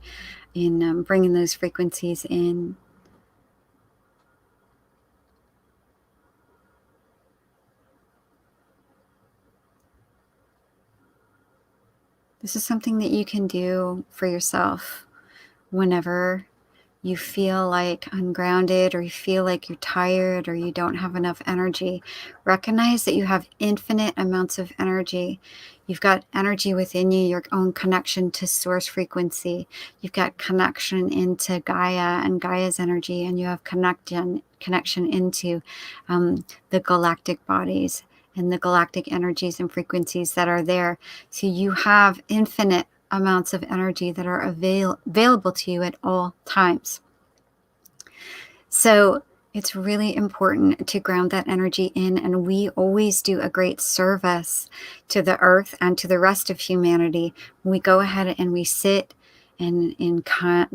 Speaker 3: in bringing those frequencies in. This is something that you can do for yourself whenever you feel like ungrounded, or you feel like you're tired, or you don't have enough energy. Recognize that you have infinite amounts of energy. You've got energy within you, your own connection to source frequency. You've got connection into Gaia and Gaia's energy, and you have connection into the galactic bodies and the galactic energies and frequencies that are there. So you have infinite amounts of energy that are available to you at all times. So it's really important to ground that energy in, and we always do a great service to the earth and to the rest of humanity. We go ahead and we sit in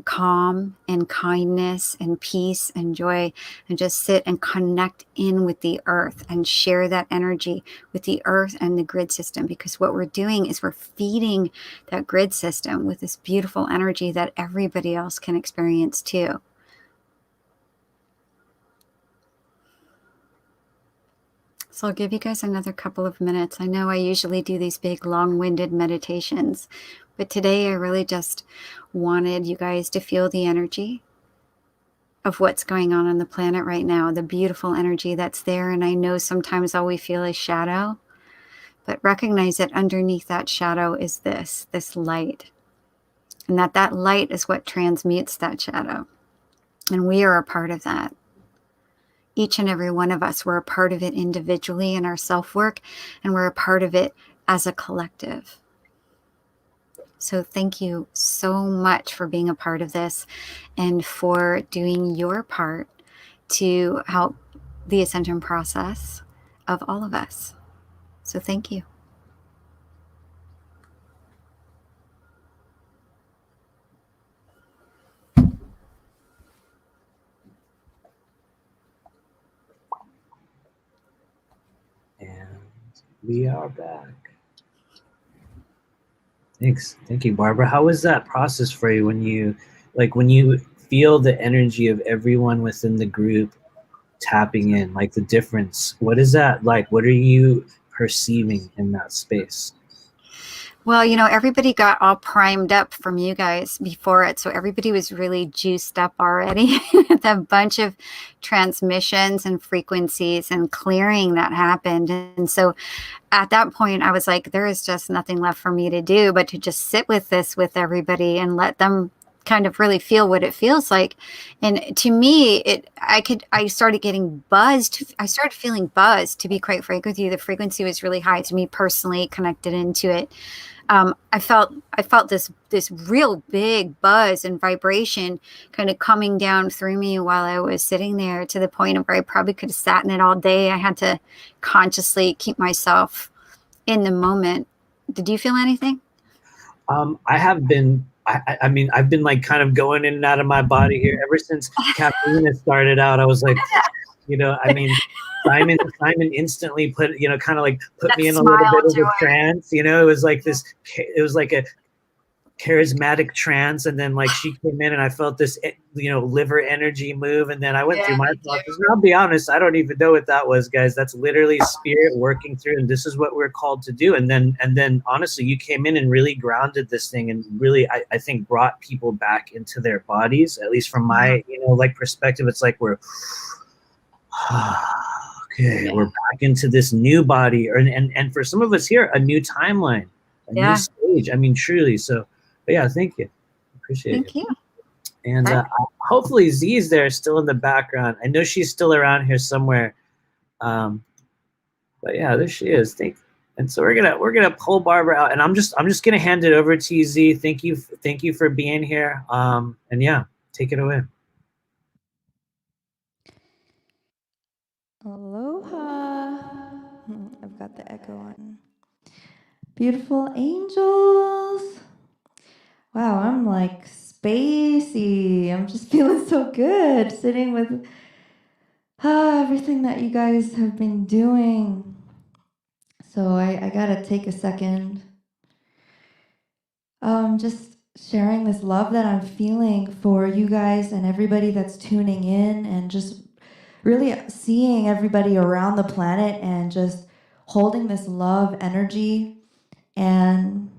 Speaker 3: calm and kindness and peace and joy, and just sit and connect in with the earth and share that energy with the earth and the grid system, because what we're doing is we're feeding that grid system with this beautiful energy that everybody else can experience too. So I'll give you guys another couple of minutes. I know I usually do these big long-winded meditations, but today I really just wanted you guys to feel the energy of what's going on the planet right now, the beautiful energy that's there. And I know sometimes all we feel is shadow, but recognize that underneath that shadow is this light, and that light is what transmutes that shadow. And we are a part of that. Each and every one of us, we're a part of it individually in our self-work, and we're a part of it as a collective. So thank you so much for being a part of this and for doing your part to help the ascension process of all of us. So thank you.
Speaker 1: And we are back. Thanks. Thank you, Barbara. How was that process for you when you feel the energy of everyone within the group tapping in, like the difference? What is that like? What are you perceiving in that space?
Speaker 3: Well, you know, everybody got all primed up from you guys before it. So everybody was really juiced up already with a bunch of transmissions and frequencies and clearing that happened. And so at that point, I was like, there is just nothing left for me to do but to just sit with this with everybody and let them kind of really feel what it feels like. And to me, I started getting buzzed. I started feeling buzzed, to be quite frank with you. The frequency was really high to me personally, connected into it. I felt this real big buzz and vibration kind of coming down through me while I was sitting there, to the point of where I probably could have sat in it all day. I had to consciously keep myself in the moment. Did you feel anything?
Speaker 1: I have been. I mean, I've been like kind of going in and out of my body here ever since Cathleena started out. I was like, you know, I mean, Simon instantly put me in a little bit of a trance. You know, it was like a charismatic trance, and then like she came in and I felt this, you know, liver energy move, and then I went through my process. And I'll be honest, I don't even know what that was, guys. That's literally spirit working through, and this is what we're called to do. And then honestly, you came in and really grounded this thing, and really I think brought people back into their bodies, at least from my perspective. It's like we're okay, we're back into this new body, and for some of us here, a new timeline, a new stage. I mean, truly. So, but yeah, thank you. Appreciate it.
Speaker 3: Thank you.
Speaker 1: And hopefully Z's there, still in the background. I know she's still around here somewhere. But yeah, there she is. And so we're gonna pull Barbara out, and I'm just gonna hand it over to you, Z. Thank you for being here. And yeah, take it away.
Speaker 5: Aloha. I've got the echo on. Beautiful angels. Wow, I'm like spacey. I'm just feeling so good sitting with everything that you guys have been doing. So I gotta take a second. Just sharing this love that I'm feeling for you guys and everybody that's tuning in, and just really seeing everybody around the planet and just holding this love energy. And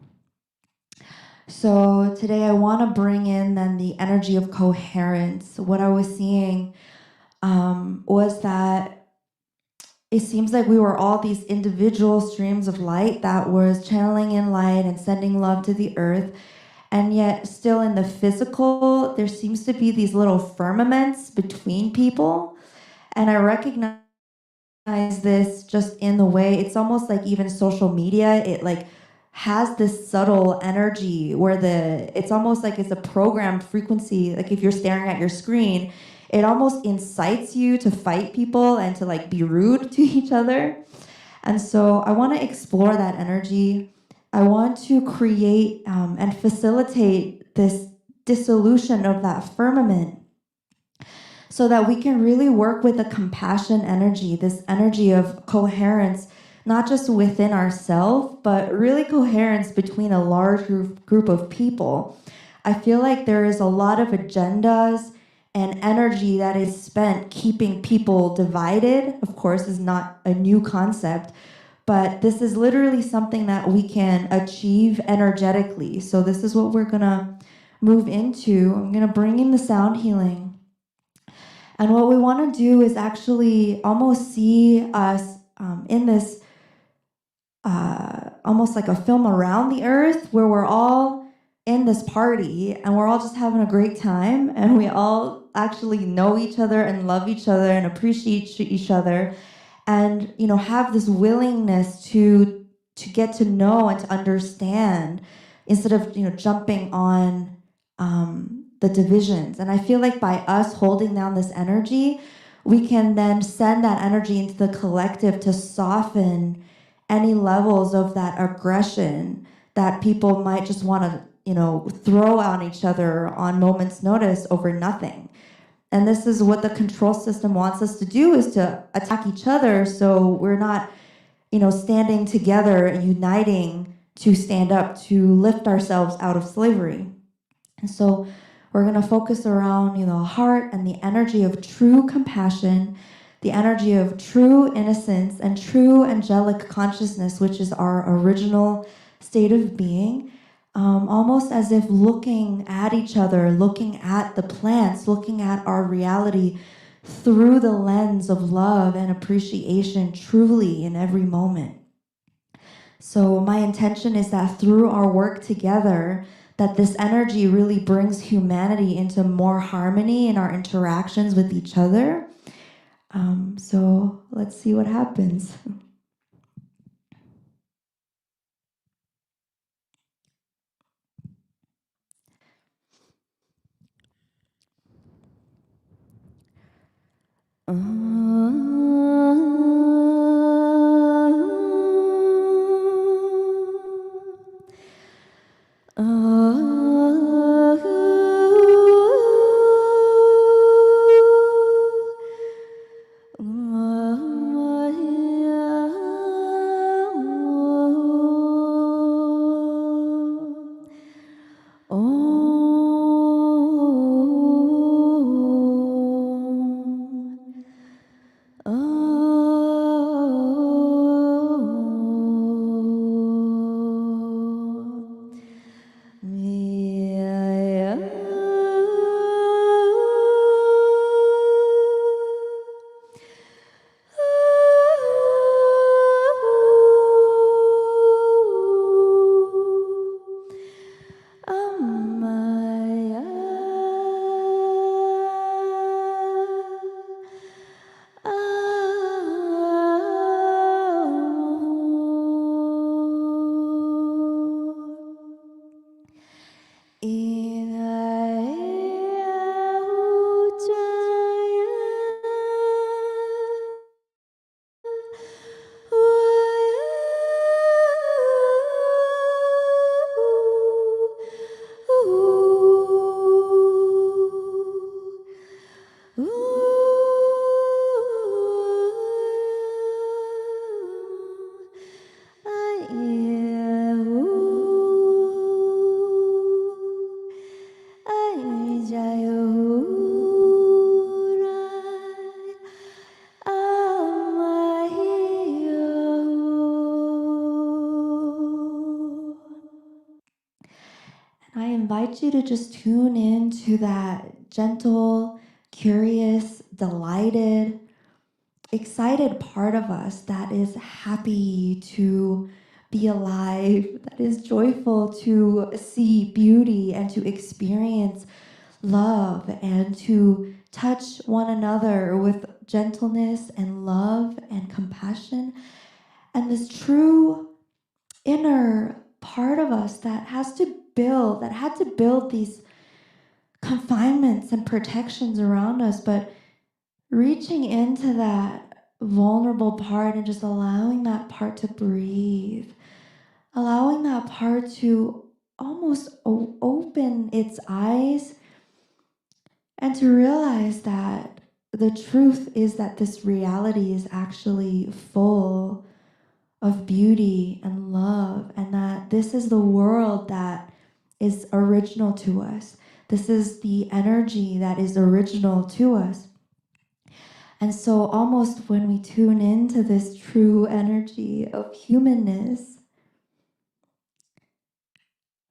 Speaker 5: so today I want to bring in then the energy of coherence. What I was seeing was that it seems like we were all these individual streams of light that was channeling in light and sending love to the earth. And yet still in the physical, there seems to be these little firmaments between people. And I recognize this just in the way, it's almost like even social media, it like has this subtle energy where it's almost like it's a programmed frequency. Like if you're staring at your screen, it almost incites you to fight people and to like be rude to each other. And so I want to explore that energy. I want to create and facilitate this dissolution of that firmament, so that we can really work with the compassion energy, this energy of coherence, not just within ourselves, but really coherence between a large group of people. I feel like there is a lot of agendas and energy that is spent keeping people divided. Of course, is not a new concept, but this is literally something that we can achieve energetically. So this is what we're gonna move into. I'm gonna bring in the sound healing. And what we want to do is actually almost see us in this almost like a film around the earth, where we're all in this party and we're all just having a great time, and we all actually know each other and love each other and appreciate each other, and have this willingness to get to know and to understand, instead of jumping on the divisions. And I feel like by us holding down this energy, we can then send that energy into the collective to soften any levels of that aggression that people might just want to throw on each other on moment's notice over nothing. And this is what the control system wants us to do, is to attack each other, so we're not standing together and uniting to stand up to lift ourselves out of slavery. And so we're going to focus around, heart and the energy of true compassion, the energy of true innocence and true angelic consciousness, which is our original state of being, almost as if looking at each other, looking at the plants, looking at our reality through the lens of love and appreciation truly in every moment. So my intention is that through our work together, that this energy really brings humanity into more harmony in our interactions with each other. So let's see what happens. I invite you to just tune in to that gentle, curious, delighted, excited part of us that is happy to be alive, that is joyful to see beauty and to experience love and to touch one another with gentleness and love and compassion. And this true inner part of us that had to build these confinements and protections around us, but reaching into that vulnerable part and just allowing that part to breathe, allowing that part to almost open its eyes and to realize that the truth is that this reality is actually full of beauty and love, and that this is the world that is original to us. This is the energy that is original to us. And so almost when we tune into this true energy of humanness,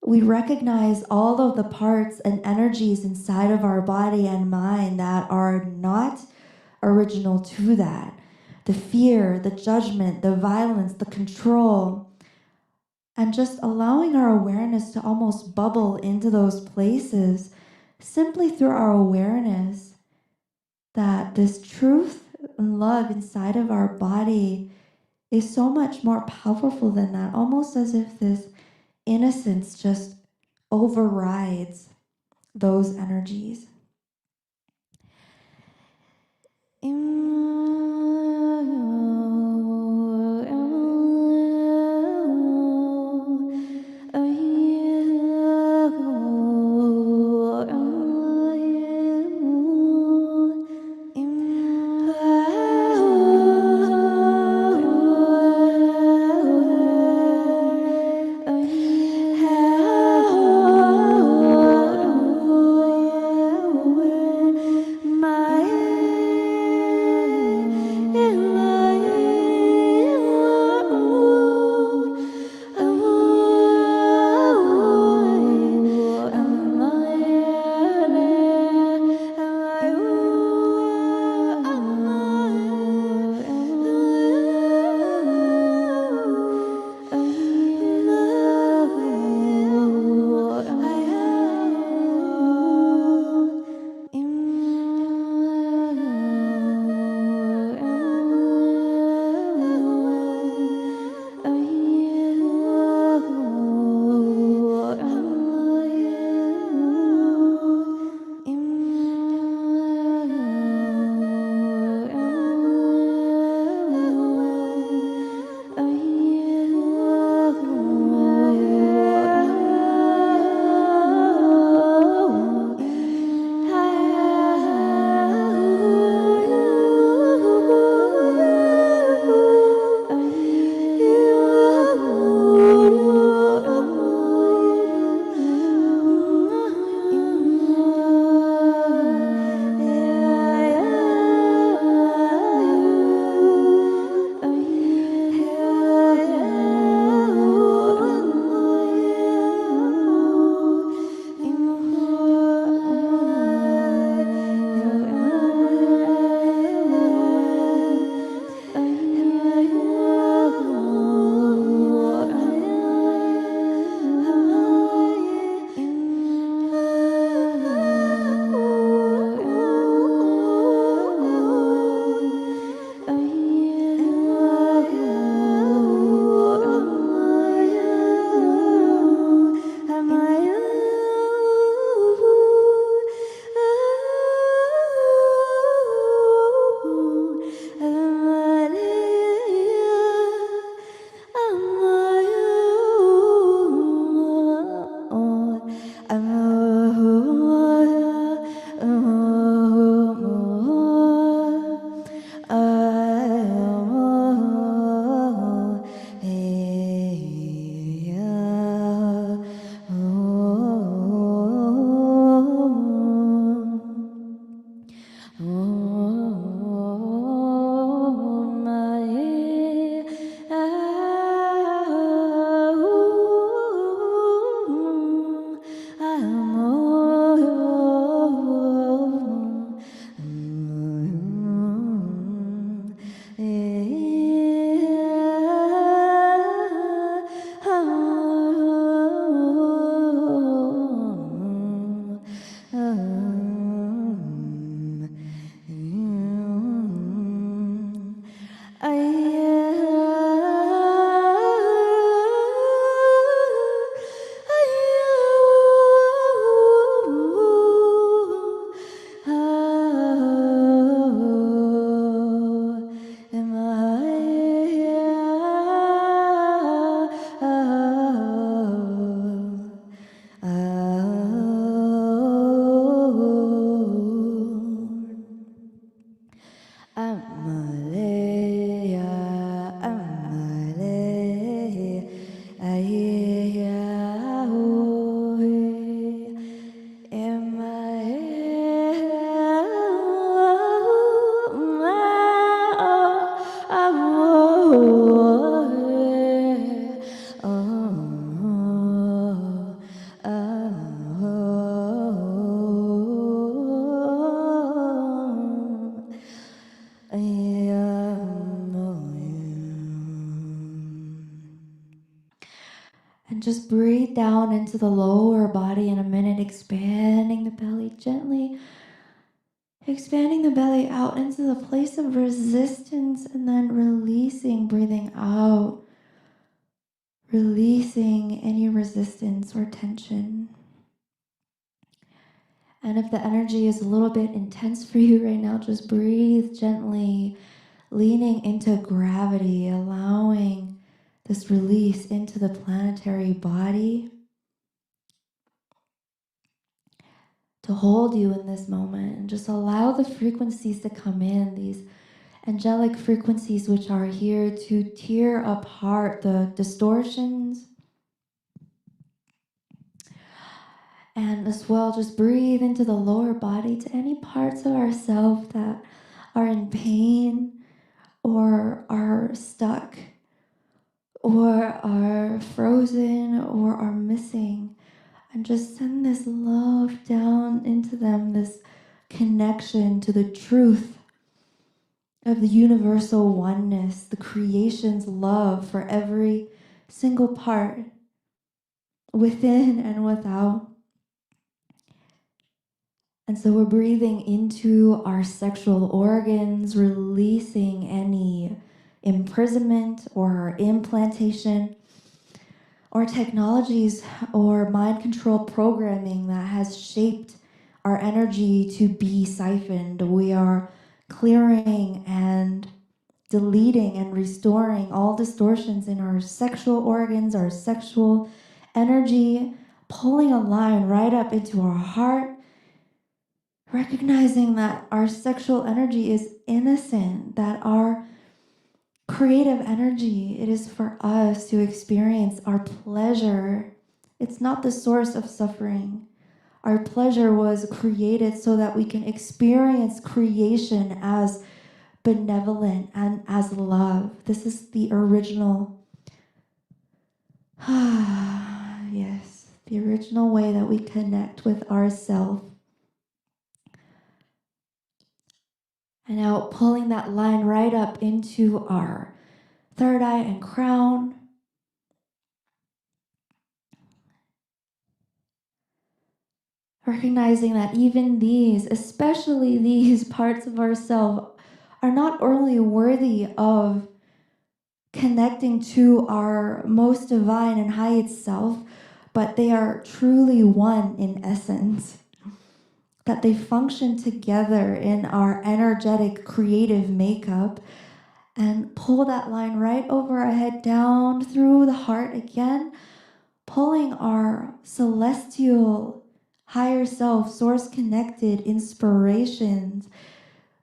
Speaker 5: we recognize all of the parts and energies inside of our body and mind that are not original to that. The fear, the judgment, the violence, the control, and just allowing our awareness to almost bubble into those places simply through our awareness that this truth and love inside of our body is so much more powerful than that, almost as if this innocence just overrides those energies. just breathe down into the lower body in a minute, expanding the belly gently, expanding the belly out into the place of resistance, and then releasing, breathing out, releasing any resistance or tension. And if the energy is a little bit intense for you right now, just breathe gently, leaning into gravity, allowing this release into the planetary body to hold you in this moment. And just allow the frequencies to come in, these angelic frequencies which are here to tear apart the distortions. And as well, just breathe into the lower body, to any parts of ourselves that are in pain or are stuck or are frozen or are missing. And just send this love down into them, this connection to the truth of the universal oneness, the creation's love for every single part, within and without. And so we're breathing into our sexual organs, releasing any imprisonment or implantation or technologies or mind control programming that has shaped our energy to be siphoned. We are clearing and deleting and restoring all distortions in our sexual organs, our sexual energy, pulling a line right up into our heart, recognizing that our sexual energy is innocent, that our creative energy, it is for us to experience our pleasure. It's not the source of suffering. Our pleasure was created so that we can experience creation as benevolent and as love. This is the original, yes, the original way that we connect with ourself. And now pulling that line right up into our third eye and crown. Recognizing that even these, especially these parts of ourselves, are not only worthy of connecting to our most divine and highest self, but they are truly one in essence. That they function together in our energetic, creative makeup, and pull that line right over our head, down through the heart again, pulling our celestial, higher self, source-connected inspirations,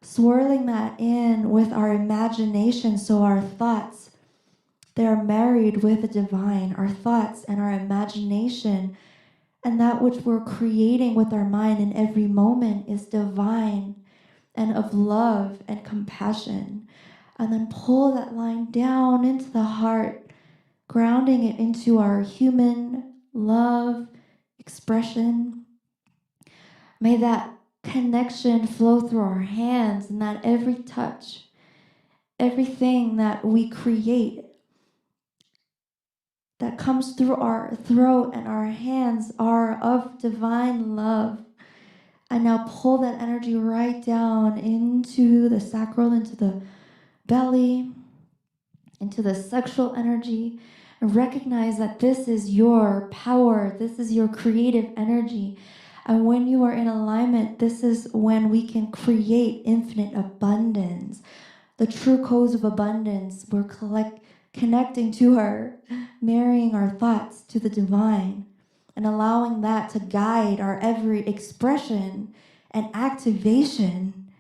Speaker 5: swirling that in with our imagination, so our thoughts, they're married with the divine, our thoughts and our imagination, and that which we're creating with our mind in every moment is divine and of love and compassion. And then pull that line down into the heart, grounding it into our human love expression. May that connection flow through our hands, and that every touch, everything that we create that comes through our throat and our hands are of divine love. And now pull that energy right down into the sacral, into the belly, into the sexual energy, and recognize that this is your power, this is your creative energy. And when you are in alignment, this is when we can create infinite abundance. The true codes of abundance, we're connecting to her, marrying our thoughts to the divine, and allowing that to guide our every expression and activation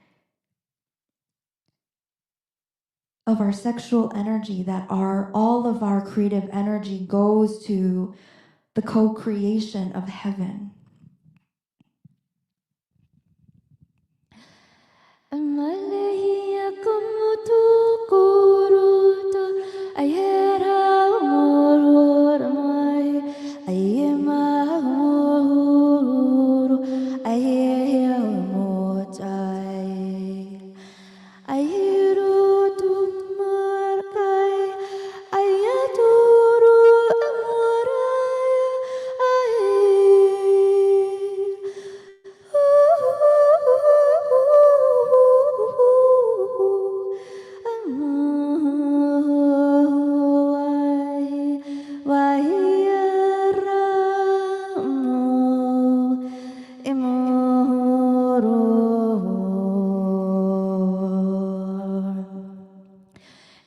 Speaker 5: of our sexual energy, that all of our creative energy goes to the co-creation of heaven.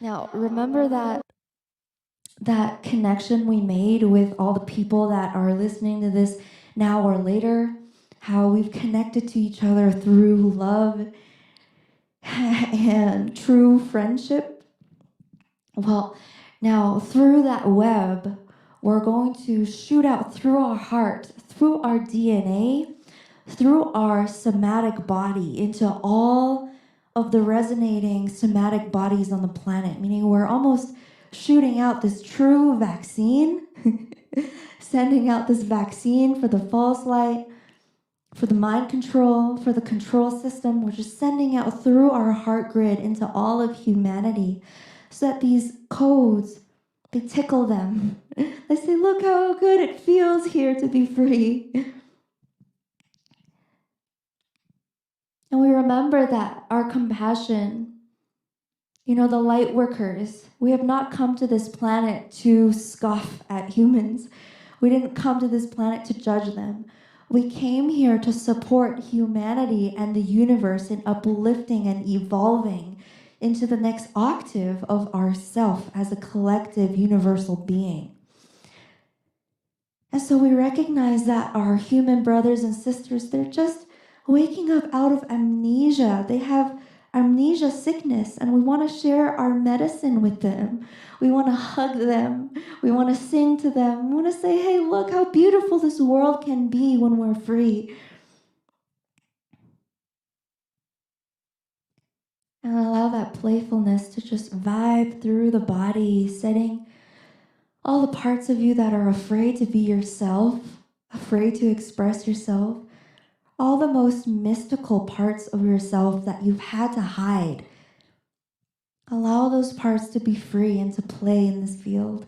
Speaker 5: Now, remember that connection we made with all the people that are listening to this now or later, how we've connected to each other through love and true friendship. Well, now through that web, we're going to shoot out through our heart, through our DNA, through our somatic body into all of the resonating somatic bodies on the planet, meaning we're almost shooting out this true vaccine, sending out this vaccine for the false light, for the mind control, for the control system. We're just sending out through our heart grid into all of humanity so that these codes, they tickle them. They say, look how good it feels here to be free. And we remember that our compassion, the light workers, we have not come to this planet to scoff at humans. We didn't come to this planet to judge them. We came here to support humanity and the universe in uplifting and evolving into the next octave of ourself as a collective universal being. And so we recognize that our human brothers and sisters, they're just waking up out of amnesia. They have amnesia sickness, and we want to share our medicine with them. We want to hug them. We want to sing to them. We want to say, hey, look how beautiful this world can be when we're free. And allow that playfulness to just vibe through the body, setting all the parts of you that are afraid to be yourself, afraid to express yourself, all the most mystical parts of yourself that you've had to hide. Allow those parts to be free and to play in this field.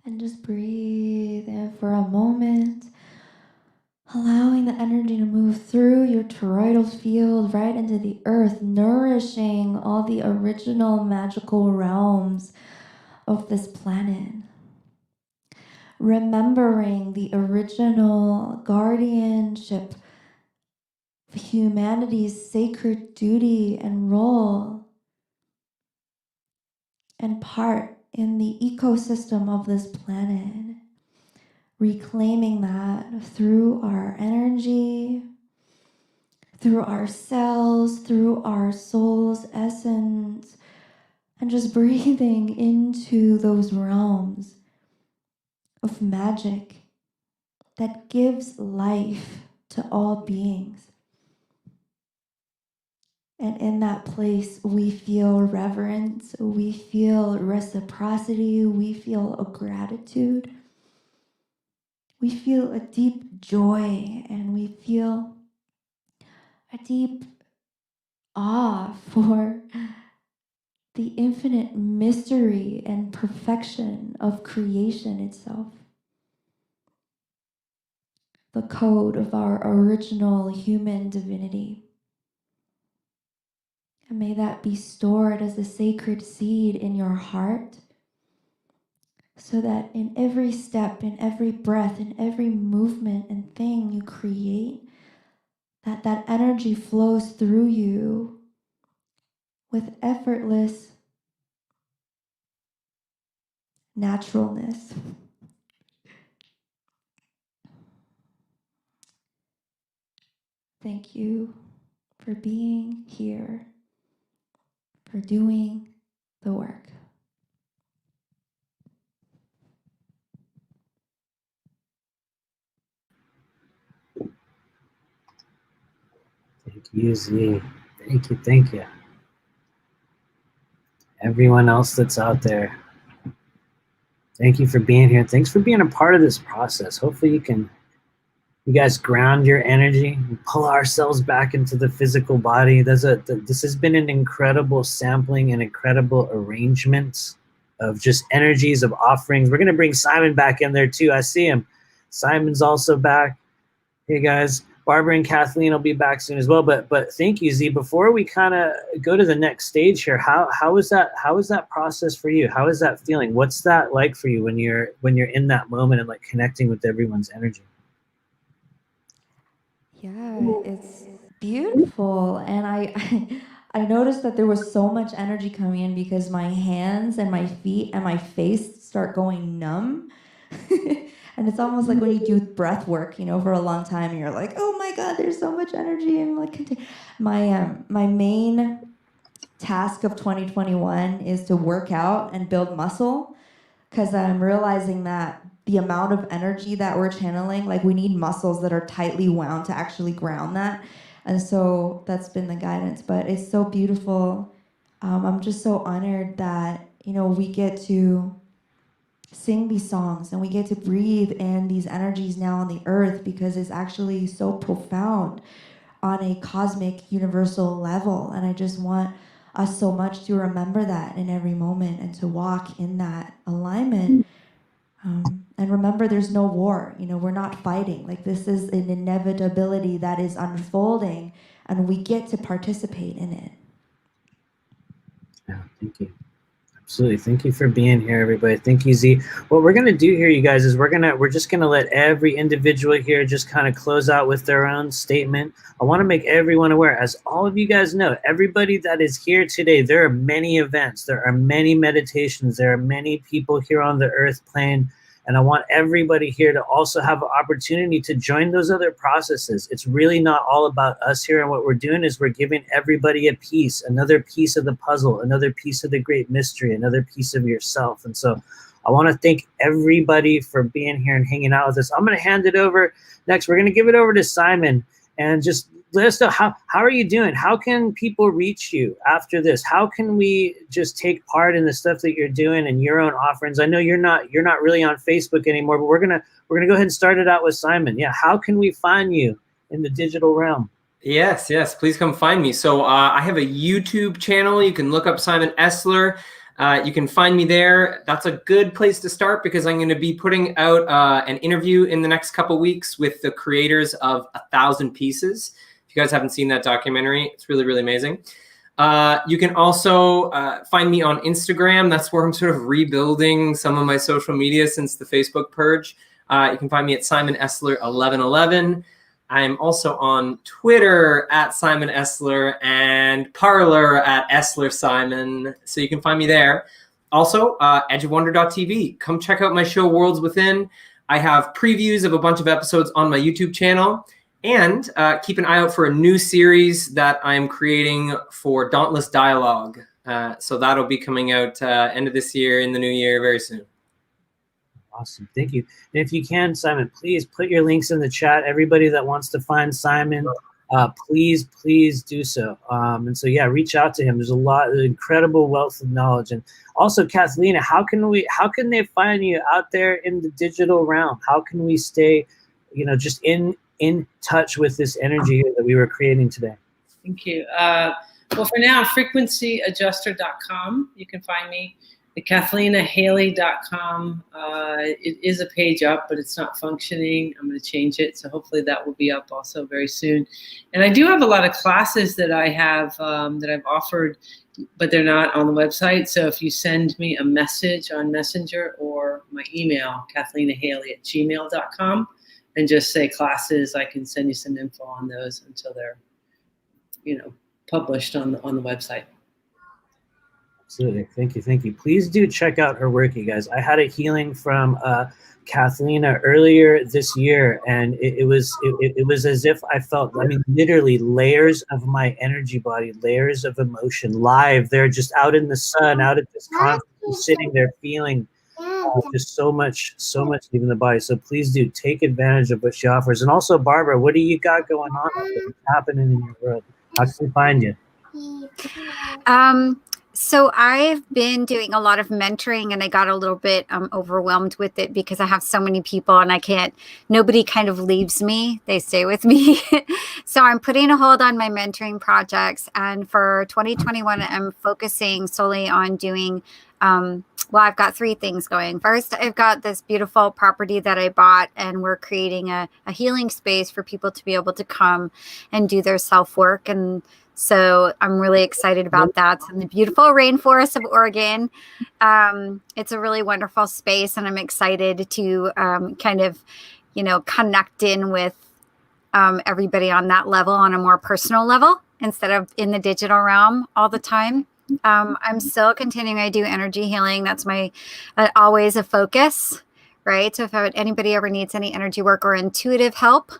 Speaker 5: And just breathe in for a moment, allowing the energy to move through your toroidal field right into the earth, nourishing all the original magical realms of this planet. Remembering the original guardianship of humanity's sacred duty and role and part in the ecosystem of this planet. Reclaiming that through our energy, through our cells, through our soul's essence, and just breathing into those realms of magic that gives life to all beings. And in that place, we feel reverence, we feel reciprocity, we feel a gratitude, we feel a deep joy, and we feel a deep awe for the infinite mystery and perfection of creation itself. The code of our original human divinity. And may that be stored as a sacred seed in your heart, so that in every step, in every breath, in every movement and thing you create, that energy flows through you with effortless naturalness. Thank you for being here, for doing the work.
Speaker 1: Thank you, Z. Thank you, thank you. Everyone else that's out there, thank you for being here. Thanks for being a part of this process. Hopefully you guys ground your energy and pull ourselves back into the physical body. This has been an incredible sampling and incredible arrangement of just energies, of offerings. We're going to bring Simon back in there too. I see him. Simon's also back. Hey guys, Barbara and Kathleen will be back soon as well. But thank you, Z. Before we kind of go to the next stage here, how is that process for you? How is that feeling? What's that like for you when you're in that moment and like connecting with everyone's energy?
Speaker 5: Yeah, it's beautiful. And I noticed that there was so much energy coming in because my hands and my feet and my face start going numb. And it's almost like when you do breath work, for a long time, and you're like, oh my God, there's so much energy. And like, my main task of 2021 is to work out and build muscle, because I'm realizing that the amount of energy that we're channeling, like we need muscles that are tightly wound to actually ground that. And so that's been the guidance, but it's so beautiful. I'm just so honored that, we get to sing these songs and we get to breathe in these energies now on the earth, because it's actually so profound on a cosmic universal level. And I just want us so much to remember that in every moment and to walk in that alignment. And remember, there's no war. We're not fighting. Like, this is an inevitability that is unfolding, and we get to participate in it.
Speaker 1: Yeah, thank you. Absolutely. Thank you for being here, everybody. Thank you, Z. What we're going to do here, you guys, is we're just going to let every individual here just kind of close out with their own statement. I want to make everyone aware, as all of you guys know, everybody that is here today, there are many events, there are many meditations, there are many people here on the earth plane. And I want everybody here to also have an opportunity to join those other processes. It's really not all about us here. And what we're doing is we're giving everybody a piece, another piece of the puzzle, another piece of the great mystery, another piece of yourself. And so I want to thank everybody for being here and hanging out with us. I'm going to hand it over next. We're going to give it over to Simon, and just let us know, how are you doing? How can people reach you after this? How can we just take part in the stuff that you're doing and your own offerings? I know you're not really on Facebook anymore, but we're gonna go ahead and start it out with Simon. Yeah, how can we find you in the digital realm?
Speaker 4: Yes, please come find me. So I have a YouTube channel. You can look up Simon Essler. You can find me there. That's a good place to start because I'm going to be putting out an interview in the next couple weeks with the creators of 1,000 Pieces. If you guys haven't seen that documentary, it's really, really amazing. You can also find me on Instagram. That's where I'm sort of rebuilding some of my social media since the Facebook purge. You can find me at Simon Essler 1111. I'm also on Twitter at Simon Essler and Parler at Essler Simon. So you can find me there. Also, edgeofwonder.tv. Come check out my show, Worlds Within. I have previews of a bunch of episodes on my YouTube channel. And keep an eye out for a new series that I'm creating for Dauntless Dialogue. So that'll be coming out end of this year, in the new year, very soon.
Speaker 1: Awesome. Thank you. And if you can, Simon, please put your links in the chat. Everybody that wants to find Simon, please do so. And so, yeah, reach out to him. There's a lot of incredible wealth of knowledge. And also, Cathleena, how can they find you out there in the digital realm? How can we stay, just in touch with this energy that we were creating today?
Speaker 2: Thank you. Well, for now, frequencyadjuster.com. You can find me. The CathleenaHailey.com. It is a page up, but it's not functioning. I'm going to change it, so hopefully that will be up also very soon. And I do have a lot of classes that I have that I've offered, but they're not on the website. So if you send me a message on Messenger or my email, CathleenaHailey@gmail.com, and just say classes, I can send you some info on those until they're, published on the website.
Speaker 1: Absolutely. Thank you. Please do check out her work, you guys. I had a healing from Cathleena earlier this year, and it was as if I felt, literally layers of my energy body, layers of emotion live. They're just out in the sun, out at this conference, sitting there feeling just so much leaving the body. So please do take advantage of what she offers. And also, Barbara, what do you got going on? What's happening in your world? How can we find you?
Speaker 3: So I've been doing a lot of mentoring, and I got a little bit overwhelmed with it because I have so many people and nobody kind of leaves me. They stay with me. So I'm putting a hold on my mentoring projects. And for 2021, I'm focusing solely on doing, I've got 3 things going. First, I've got this beautiful property that I bought, and we're creating a healing space for people to be able to come and do their self-work. And so I'm really excited about that. It's in the beautiful rainforest of Oregon. It's a really wonderful space, and I'm excited to connect in with everybody on that level, on a more personal level, instead of in the digital realm all the time. I'm still continuing. I do energy healing. That's my always a focus, right? So if anybody ever needs any energy work or intuitive help,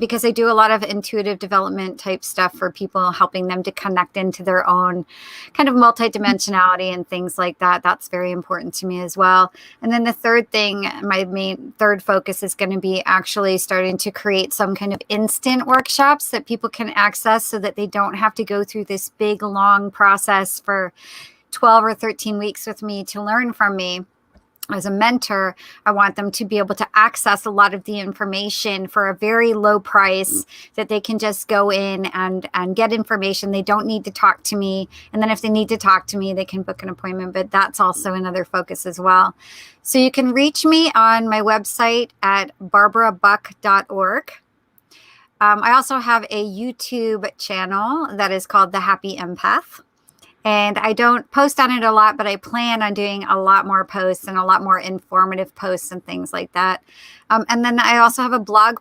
Speaker 3: because I do a lot of intuitive development type stuff for people, helping them to connect into their own kind of multidimensionality and things like that. That's very important to me as well. And then the third thing, my third focus is going to be actually starting to create some kind of instant workshops that people can access so that they don't have to go through this big, long process for 12 or 13 weeks with me to learn from me. As a mentor, I want them to be able to access a lot of the information for a very low price, that they can just go in and get information. They don't need to talk to me. And then if they need to talk to me, they can book an appointment. But that's also another focus as well. So you can reach me on my website at barbarabuck.org. I also have a YouTube channel that is called The Happy Empath. And I don't post on it a lot, but I plan on doing a lot more posts and a lot more informative posts and things like that. And then I also have a blog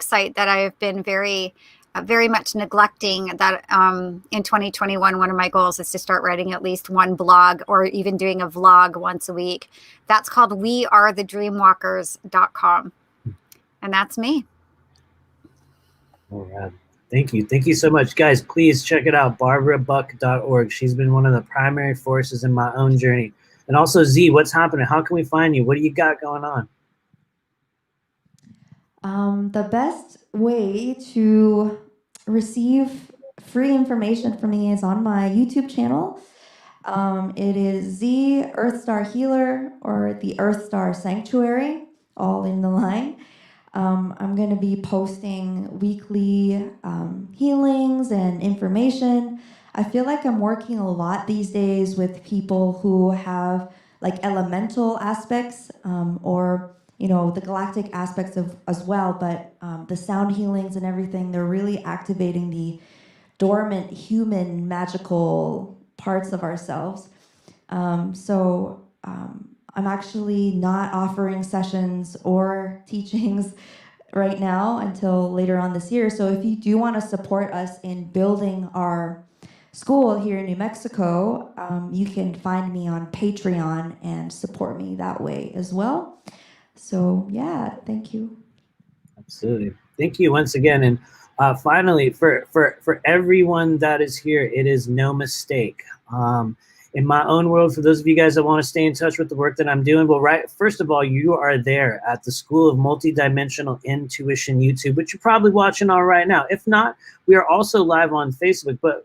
Speaker 3: site that I've been very much neglecting. That in 2021, one of my goals is to start writing at least one blog, or even doing a vlog once a week. That's called wearethedreamwalkers.com. And that's me.
Speaker 1: All right. Thank you. Thank you so much. Guys, please check it out, barbarabuck.org. She's been one of the primary forces in my own journey. And also, Z, what's happening? How can we find you? What do you got going on?
Speaker 5: The best way to receive free information from me is on my YouTube channel. It is the Earthstar Healer, or the Earthstar Sanctuary, all in the line. I'm going to be posting weekly healings and information. I feel like I'm working a lot these days with people who have like elemental aspects, or the galactic aspects of as well, but the sound healings and everything, they're really activating the dormant human magical parts of ourselves. I'm actually not offering sessions or teachings right now until later on this year. So if you do want to support us in building our school here in New Mexico, you can find me on Patreon and support me that way as well. So yeah, thank you.
Speaker 1: Absolutely. Thank you once again. And finally, for everyone that is here, it is no mistake. In my own world, for those of you guys that want to stay in touch with the work that I'm doing, well, first of all, you are there at the School of Multidimensional Intuition YouTube, which you're probably watching on right now. If not, we are also live on Facebook. But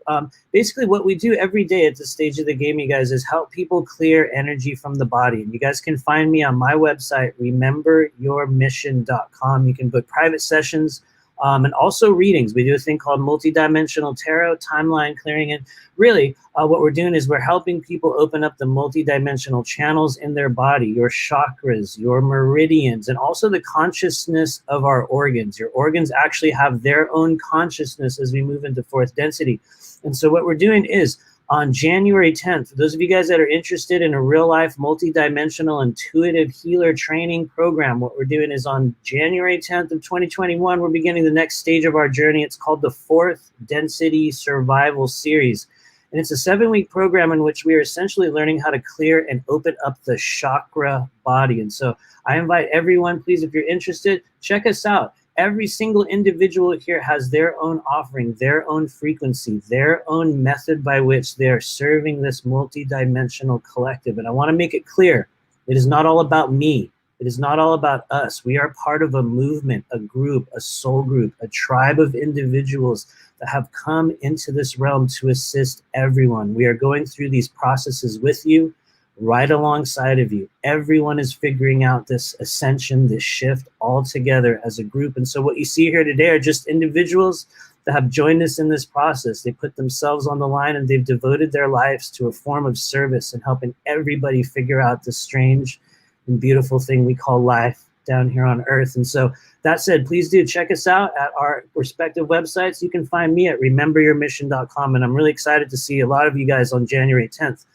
Speaker 1: basically what we do every day at this stage of the game, you guys, is help people clear energy from the body. And you guys can find me on my website, rememberyourmission.com. You can book private sessions and also readings. We do a thing called multidimensional tarot, timeline clearing. And really what we're doing is we're helping people open up the multidimensional channels in their body, your chakras, your meridians, and also the consciousness of our organs. Your organs actually have their own consciousness as we move into fourth density. And so what we're doing is on January 10th, for those of you guys that are interested in a real-life, multidimensional, intuitive healer training program, what we're doing is on January 10th of 2021, we're beginning the next stage of our journey. It's called the Fourth Density Survival Series. And it's a 7-week program in which we are essentially learning how to clear and open up the chakra body. And so I invite everyone, please, if you're interested, check us out. Every single individual here has their own offering, their own frequency, their own method by which they're serving this multidimensional collective. And I want to make it clear, it is not all about me. It is not all about us. We are part of a movement, a group, a soul group, a tribe of individuals that have come into this realm to assist everyone. We are going through these processes with you, right alongside of you. Everyone is figuring out this ascension, this shift all together as a group. And so what you see here today are just individuals that have joined us in this process. They put themselves on the line and they've devoted their lives to a form of service and helping everybody figure out the strange and beautiful thing we call life down here on Earth. And so that said, please do check us out at our respective websites. You can find me at rememberyourmission.com. And I'm really excited to see a lot of you guys on January 10th.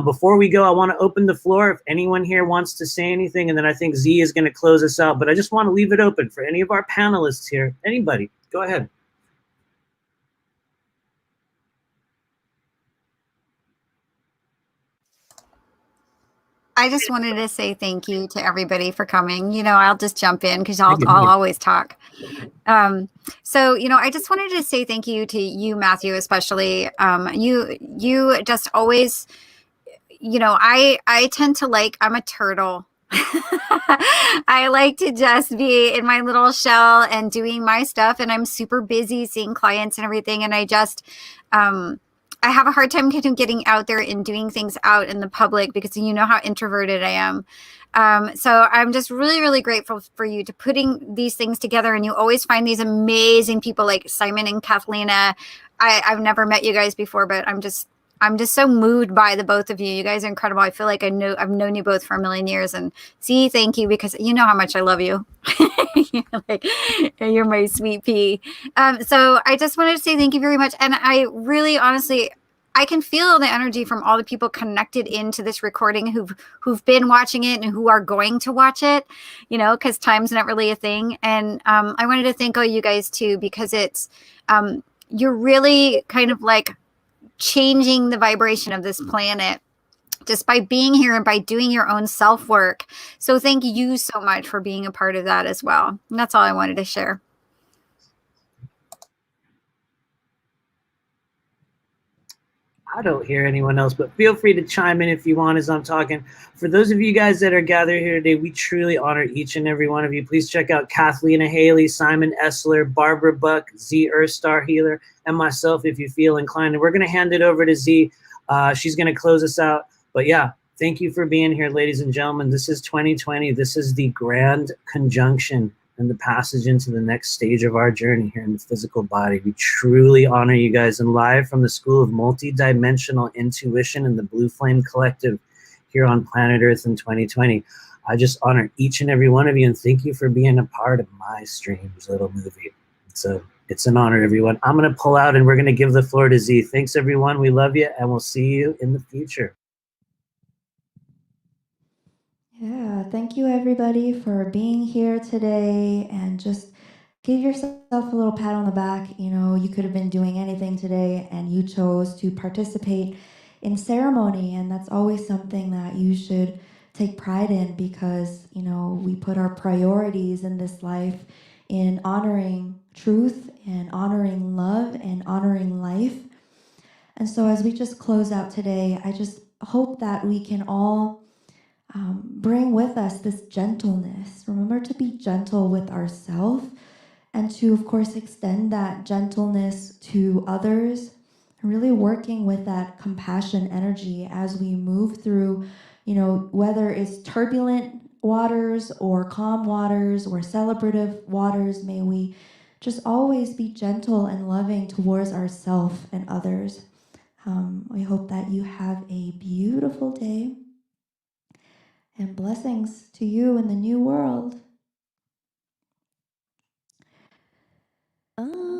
Speaker 1: Before we go, I want to open the floor if anyone here wants to say anything, and then I think Z is going to close us out. But I just want to leave it open for any of our panelists here. Anybody, go ahead.
Speaker 3: I just wanted to say thank you to everybody for coming. I'll just jump in because I'll always talk. So, I just wanted to say thank you to you, Matthew, especially. You just always, I tend to I'm a turtle. I like to just be in my little shell and doing my stuff, and I'm super busy seeing clients and everything. And I just, I have a hard time kind of getting out there and doing things out in the public because you know how introverted I am. So I'm just really, really grateful for you to putting these things together. And you always find these amazing people like Simon and Cathleena. I've never met you guys before, but I'm just so moved by the both of you. You guys are incredible. I feel like I've known you both for a million years. And see, thank you, because you know how much I love you. You're my sweet pea. So I just wanted to say thank you very much. And I really, honestly, I can feel the energy from all the people connected into this recording who've been watching it and who are going to watch it, because time's not really a thing. And I wanted to thank all you guys too, because it's, you're really kind of changing the vibration of this planet just by being here and by doing your own self-work. So thank you so much for being a part of that as well. And that's all I wanted to share.
Speaker 1: I don't hear anyone else, but feel free to chime in if you want as I'm talking. For those of you guys that are gathered here today, we truly honor each and every one of you. Please check out Cathleena Hailey, Simon Essler, Barbara Buck, Z Earthstar Healer, and myself if you feel inclined. And we're going to hand it over to Z. She's going to close us out. But yeah, thank you for being here, ladies and gentlemen. This is 2020. This is the grand conjunction. and the passage into the next stage of our journey here in the physical body. We truly honor you guys, and live from the School of Multidimensional Intuition and the Blue Flame Collective here on planet Earth in 2020. I just honor each and every one of you and thank you for being a part of my stream's little movie. So it's an honor, everyone. I'm going to pull out and we're going to give the floor to Z. Thanks, everyone. We love you, and we'll see you in the future.
Speaker 5: Yeah, thank you everybody for being here today, and just give yourself a little pat on the back. You know, you could have been doing anything today and you chose to participate in ceremony, and that's always something that you should take pride in, because, you know, we put our priorities in this life in honoring truth and honoring love and honoring life. And so as we just close out today, I just hope that we can all bring with us this gentleness. Remember to be gentle with ourselves, and to, of course, extend that gentleness to others, really working with that compassion energy as we move through, you know, whether it's turbulent waters or calm waters or celebrative waters. May we just always be gentle and loving towards ourselves and others. We hope that you have a beautiful day, and blessings to you in the new world. Oh.